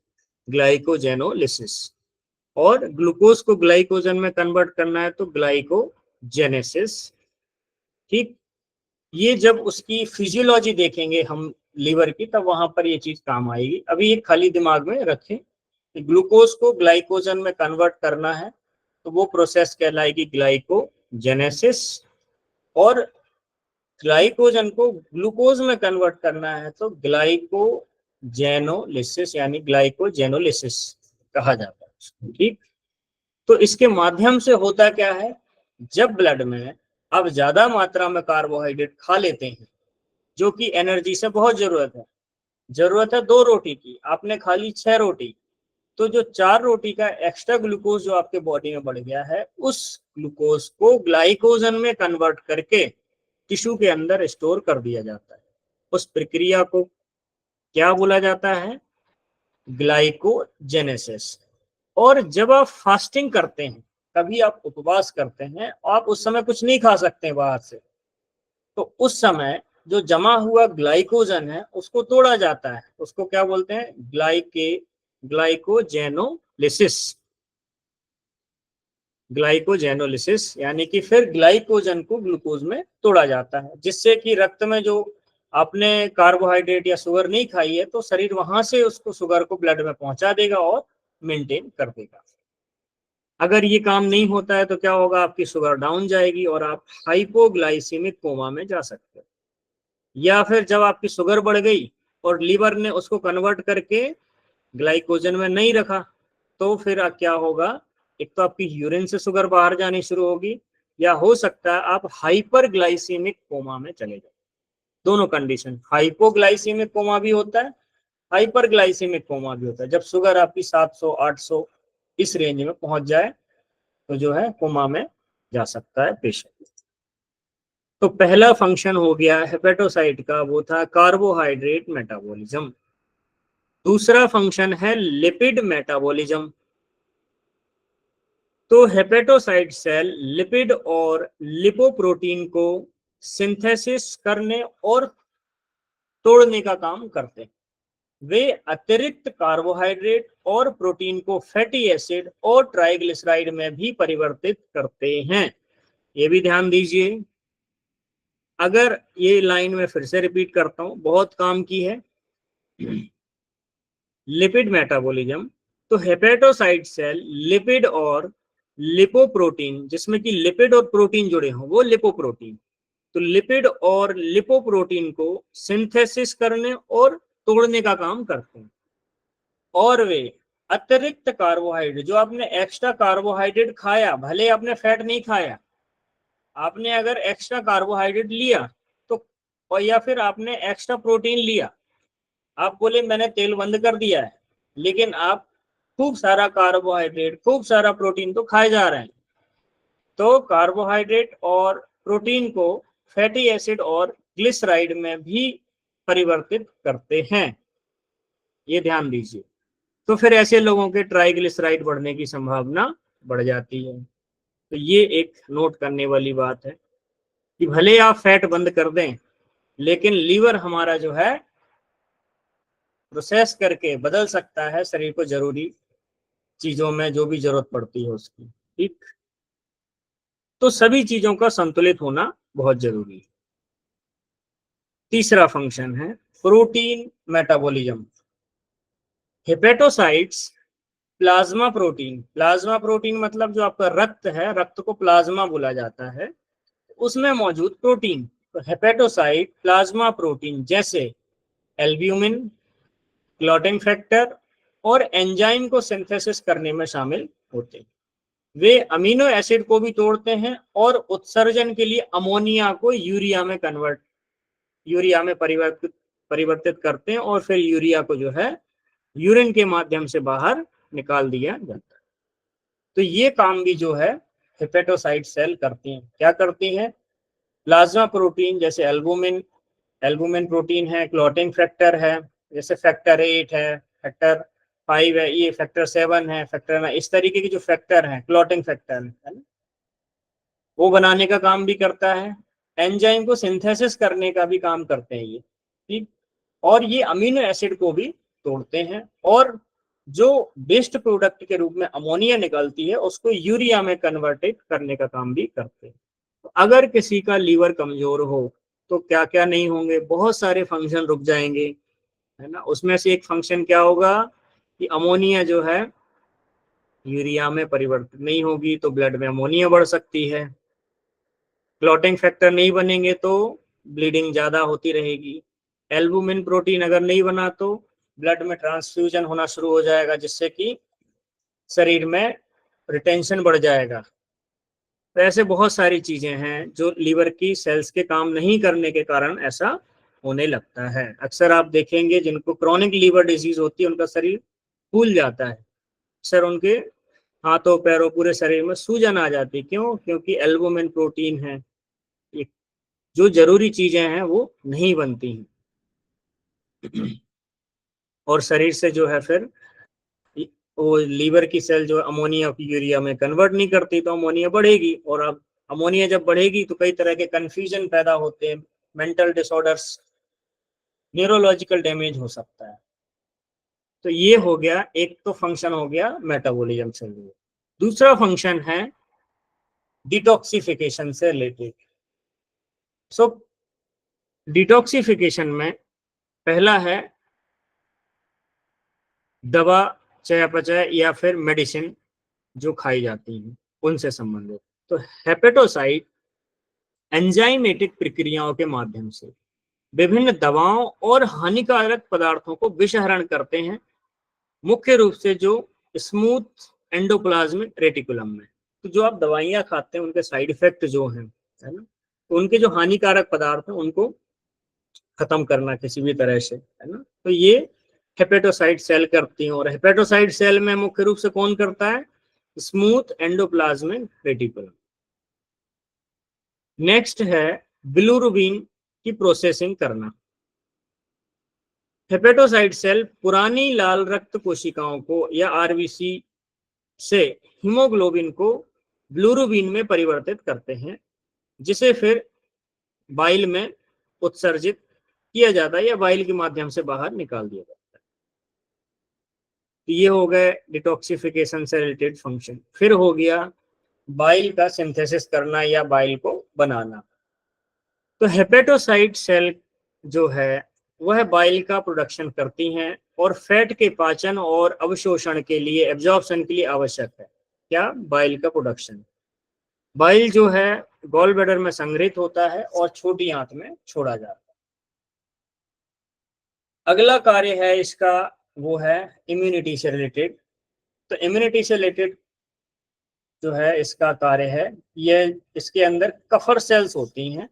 ग्लाइकोजेनोलिसिस, और ग्लूकोज को ग्लाइकोजन में कन्वर्ट करना है तो ग्लाइकोजेनेसिस। ठीक, ये जब उसकी फिजियोलॉजी देखेंगे हम लीवर की, तब वहां पर ये चीज काम आएगी। अभी ये खाली दिमाग में रखें कि ग्लूकोज को ग्लाइकोजन में कन्वर्ट करना है तो वो प्रोसेस कहलाएगी ग्लाइकोजेनेसिस, और ग्लाइकोजन को ग्लूकोज में कन्वर्ट करना है तो ग्लाइकोजेनोलिसिस यानी ग्लाइकोजेनोलिसिस कहा जाता है। ठीक, तो इसके माध्यम से होता क्या है, जब ब्लड में अब ज्यादा मात्रा में कार्बोहाइड्रेट खा लेते हैं, जो कि एनर्जी से बहुत जरूरत है 2 रोटी की, आपने खा ली 6 रोटी, तो जो 4 रोटी का एक्स्ट्रा ग्लूकोज जो आपके बॉडी में बढ़ गया है, उस ग्लूकोज को ग्लाइकोजन में कन्वर्ट करके टिश्यू के अंदर स्टोर कर दिया जाता है। उस प्रक्रिया को क्या बोला जाता है, ग्लाइकोजेनेसिस। और जब आप फास्टिंग करते हैं, कभी आप उपवास करते हैं, आप उस समय कुछ नहीं खा सकते बाहर से, तो उस समय जो जमा हुआ ग्लाइकोजन है उसको तोड़ा जाता है, उसको क्या बोलते हैं, ग्लाइकोजेनोलिसिस। ग्लाइकोजेनोलिसिस यानी कि फिर ग्लाइकोजन को ग्लूकोज में तोड़ा जाता है, जिससे कि रक्त में जो आपने कार्बोहाइड्रेट या शुगर नहीं खाई है तो शरीर वहां से उसको शुगर को ब्लड में पहुंचा देगा और मेंटेन कर देगा। अगर ये काम नहीं होता है तो क्या होगा, आपकी शुगर डाउन जाएगी और आप हाइपोग्लाइसीमिक कोमा में जा सकते हो। या फिर जब आपकी शुगर बढ़ गई और लीवर ने उसको कन्वर्ट करके ग्लाइकोजन में नहीं रखा, तो फिर क्या होगा, एक तो आपकी यूरिन से शुगर बाहर जानी शुरू होगी, या हो सकता है आप हाइपरग्लाइसीमिक कोमा में चले जाए। दोनों कंडीशन, हाइपोग्लाइसीमिक कोमा भी होता है, हाइपरग्लाइसीमिक कोमा भी होता है। जब शुगर आपकी 700 800 इस रेंज में पहुंच जाए तो जो है कोमा में जा सकता है पेशेंट। तो पहला फंक्शन हो गया हेपेटोसाइट का, वो था कार्बोहाइड्रेट मेटाबॉलिज्म। दूसरा फंक्शन है लिपिड मेटाबॉलिज्म। तो हेपेटोसाइट सेल लिपिड और लिपोप्रोटीन को सिंथेसिस करने और तोड़ने का काम करते हैं। वे अतिरिक्त कार्बोहाइड्रेट और प्रोटीन को फैटी एसिड और ट्राइग्लिसराइड में भी परिवर्तित करते हैं। ये भी ध्यान दीजिए। अगर ये लाइन में फिर से रिपीट करता हूं, बहुत काम की है, लिपिड मेटाबॉलिज्म। तो हेपेटोसाइट सेल लिपिड और लिपोप्रोटीन, जिसमें कि लिपिड और प्रोटीन जुड़े हों, वो लिपोप्रोटीन, तो लिपिड और लिपोप्रोटीन को सिंथेसिस करने और तोड़ने का काम करते हैं। और वे अतिरिक्त कार्बोहाइड्रेट, जो आपने एक्स्ट्रा कार्बोहाइड्रेट खाया, भले आपने फैट नहीं खाया, आपने अगर एक्स्ट्रा कार्बोहाइड्रेट लिया तो, और या फिर आपने एक्स्ट्रा प्रोटीन लिया, आप बोले मैंने तेल बंद कर दिया है, लेकिन आप खूब सारा कार्बोहाइड्रेट, खूब सारा प्रोटीन तो खाए जा रहे हैं, तो कार्बोहाइड्रेट और प्रोटीन को फैटी एसिड और ग्लिसराइड में भी परिवर्तित करते हैं, ये ध्यान दीजिए। तो फिर ऐसे लोगों के ट्राइग्लिसराइड बढ़ने की संभावना बढ़ जाती है। तो ये एक नोट करने वाली बात है कि भले आप फैट बंद कर दें, लेकिन लीवर हमारा जो है प्रोसेस करके बदल सकता है शरीर को जरूरी चीजों में जो भी जरूरत पड़ती है उसकी। ठीक, तो सभी चीजों का संतुलित होना बहुत जरूरी है। तीसरा फंक्शन है protein metabolism. Hepatocytes plasma protein, plasma protein मतलब जो आपका रक्त है, रक्त को प्लाज्मा बोला जाता है, उसमें मौजूद प्रोटीन। तो हेपेटोसाइट प्लाज्मा प्रोटीन जैसे एल्ब्यूमिन, क्लॉटिंग फैक्टर और एंजाइम को सिंथेसिस करने में शामिल होते हैं। वे अमीनो एसिड को भी तोड़ते हैं और उत्सर्जन के लिए अमोनिया को यूरिया में परिवर्तित करते हैं, और फिर यूरिया को जो है यूरिन के माध्यम से बाहर निकाल दिया जाता है। तो ये काम भी जो है हेपेटोसाइट सेल करती हैं। क्या करती हैं? प्लाज्मा प्रोटीन जैसे एल्बुमिन प्रोटीन है, क्लॉटिंग फैक्टर है, जैसे फैक्टर 8 है, फैक्टर 5 है, ये फैक्टर 7 है, फैक्टर 9, इस तरीके के जो फैक्टर हैं, क्लॉटिंग फैक्टर है ना, वो बनाने का काम भी करता है। एंजाइम को सिंथेसिस करने का भी काम करते हैं ये, ठीक। और ये अमीनो एसिड को भी तोड़ते हैं, और जो वेस्ट प्रोडक्ट के रूप में अमोनिया निकलती है उसको यूरिया में कन्वर्टेड करने का काम भी करते हैं। तो अगर किसी का लीवर कमजोर हो तो क्या क्या नहीं होंगे, बहुत सारे फंक्शन रुक जाएंगे, है ना। उसमें से एक फंक्शन क्या होगा कि अमोनिया जो है यूरिया में परिवर्तित नहीं होगी, तो ब्लड में अमोनिया बढ़ सकती है। क्लॉटिंग फैक्टर नहीं बनेंगे तो ब्लीडिंग ज्यादा होती रहेगी। एल्बुमिन प्रोटीन अगर नहीं बना तो ब्लड में ट्रांसफ्यूजन होना शुरू हो जाएगा, जिससे कि शरीर में रिटेंशन बढ़ जाएगा। तो ऐसे बहुत सारी चीजें हैं जो लीवर की सेल्स के काम नहीं करने के कारण ऐसा होने लगता है। अक्सर आप देखेंगे जिनको क्रॉनिक लीवर डिजीज होती है उनका शरीर फूल जाता है, अक्सर उनके हाथों पैरों पूरे शरीर में सूजन आ जाती है। क्यों? क्योंकि एल्बुमिन प्रोटीन है, जो जरूरी चीजें हैं वो नहीं बनती हैं, और शरीर से जो है फिर वो लीवर की सेल जो अमोनिया की यूरिया में कन्वर्ट नहीं करती, तो अमोनिया बढ़ेगी, और अब अमोनिया जब बढ़ेगी तो कई तरह के कंफ्यूजन पैदा होते हैं, मेंटल डिसऑर्डर्स, न्यूरोलॉजिकल डैमेज हो सकता है। तो ये हो गया, एक तो फंक्शन हो गया मेटाबॉलिज्म से रिलेटेड। दूसरा फंक्शन है डिटॉक्सिफिकेशन से रिलेटेड। सो डिटॉक्सिफिकेशन में पहला है दवा, चयापचय या फिर मेडिसिन जो खाई जाती हैं उनसे संबंधित। तो हेपेटोसाइट एंजाइमेटिक प्रक्रियाओं के माध्यम से विभिन्न दवाओं और हानिकारक पदार्थों को विषहरण करते हैं, मुख्य रूप से जो स्मूथ एंडोप्लाज्मिक रेटिकुलम में। तो जो आप दवाइयां खाते हैं उनके साइड इफेक्ट जो हैं, है ना, तो उनके जो हानिकारक पदार्थ हैं उनको खत्म करना किसी भी तरह से, है ना, तो ये हेपेटोसाइट सेल करती हैं। और हेपेटोसाइट सेल में मुख्य रूप से कौन करता है? Smooth endoplasmic reticulum. नेक्स्ट है बिलिरुबिन की प्रोसेसिंग करना। हेपेटोसाइट सेल पुरानी लाल रक्त कोशिकाओं को या आरबीसी से हीमोग्लोबिन को बिलिरुबिन में परिवर्तित करते हैं, जिसे फिर बाइल में उत्सर्जित किया जाता है या बाइल के माध्यम से बाहर निकाल दिया जाता है। तो ये हो गए डिटॉक्सिफिकेशन से रिलेटेड फंक्शन। फिर हो गया बाइल का सिंथेसिस करना या बाइल को बनाना। तो हेपेटोसाइट सेल जो है वह बाइल का प्रोडक्शन करती हैं और फैट के पाचन और अवशोषण के लिए, एब्जॉर्प्शन के लिए आवश्यक है क्या, बाइल का प्रोडक्शन। बाइल जो है गॉल ब्लैडर में संग्रहित होता है और छोटी आंत में छोड़ा जाता है। अगला कार्य है इसका वो है इम्यूनिटी से रिलेटेड। तो इम्यूनिटी से रिलेटेड जो है इसका कार्य है, ये इसके अंदर कफर सेल्स होती हैं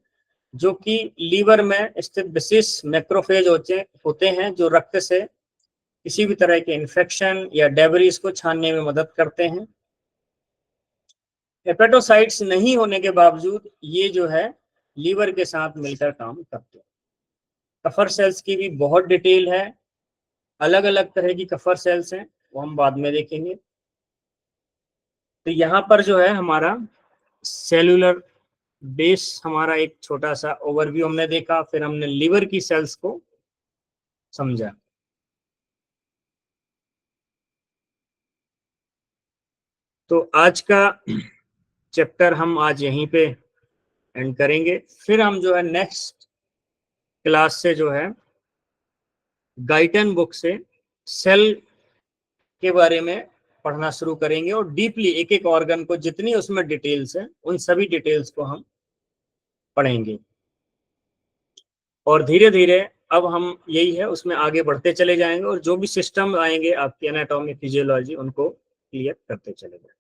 जो कि लीवर में स्थित विशेष मैक्रोफेज होते हैं जो रक्त से किसी भी तरह के इन्फेक्शन या डेब्रीज को छानने में मदद करते हैं। हेपेटोसाइट्स नहीं होने के बावजूद ये जो है लीवर के साथ मिलकर काम करते हैं। कफर सेल्स की भी बहुत डिटेल है, अलग अलग तरह की कफर सेल्स हैं, वो हम बाद में देखेंगे। तो यहाँ पर जो है हमारा सेलुलर बेस, हमारा एक छोटा सा ओवरव्यू हमने देखा, फिर हमने लीवर की सेल्स को समझा। तो आज का चैप्टर हम आज यहीं पे एंड करेंगे, फिर हम जो है नेक्स्ट क्लास से जो है गाइटन बुक से सेल के बारे में पढ़ना शुरू करेंगे और डीपली एक एक ऑर्गन को जितनी उसमें डिटेल्स है उन सभी डिटेल्स को हम पढ़ेंगे। और धीरे धीरे अब हम यही है उसमें आगे बढ़ते चले जाएंगे और जो भी सिस्टम आएंगे आपकी एनाटॉमी फिजियोलॉजी उनको क्लियर करते चले जाएंगे।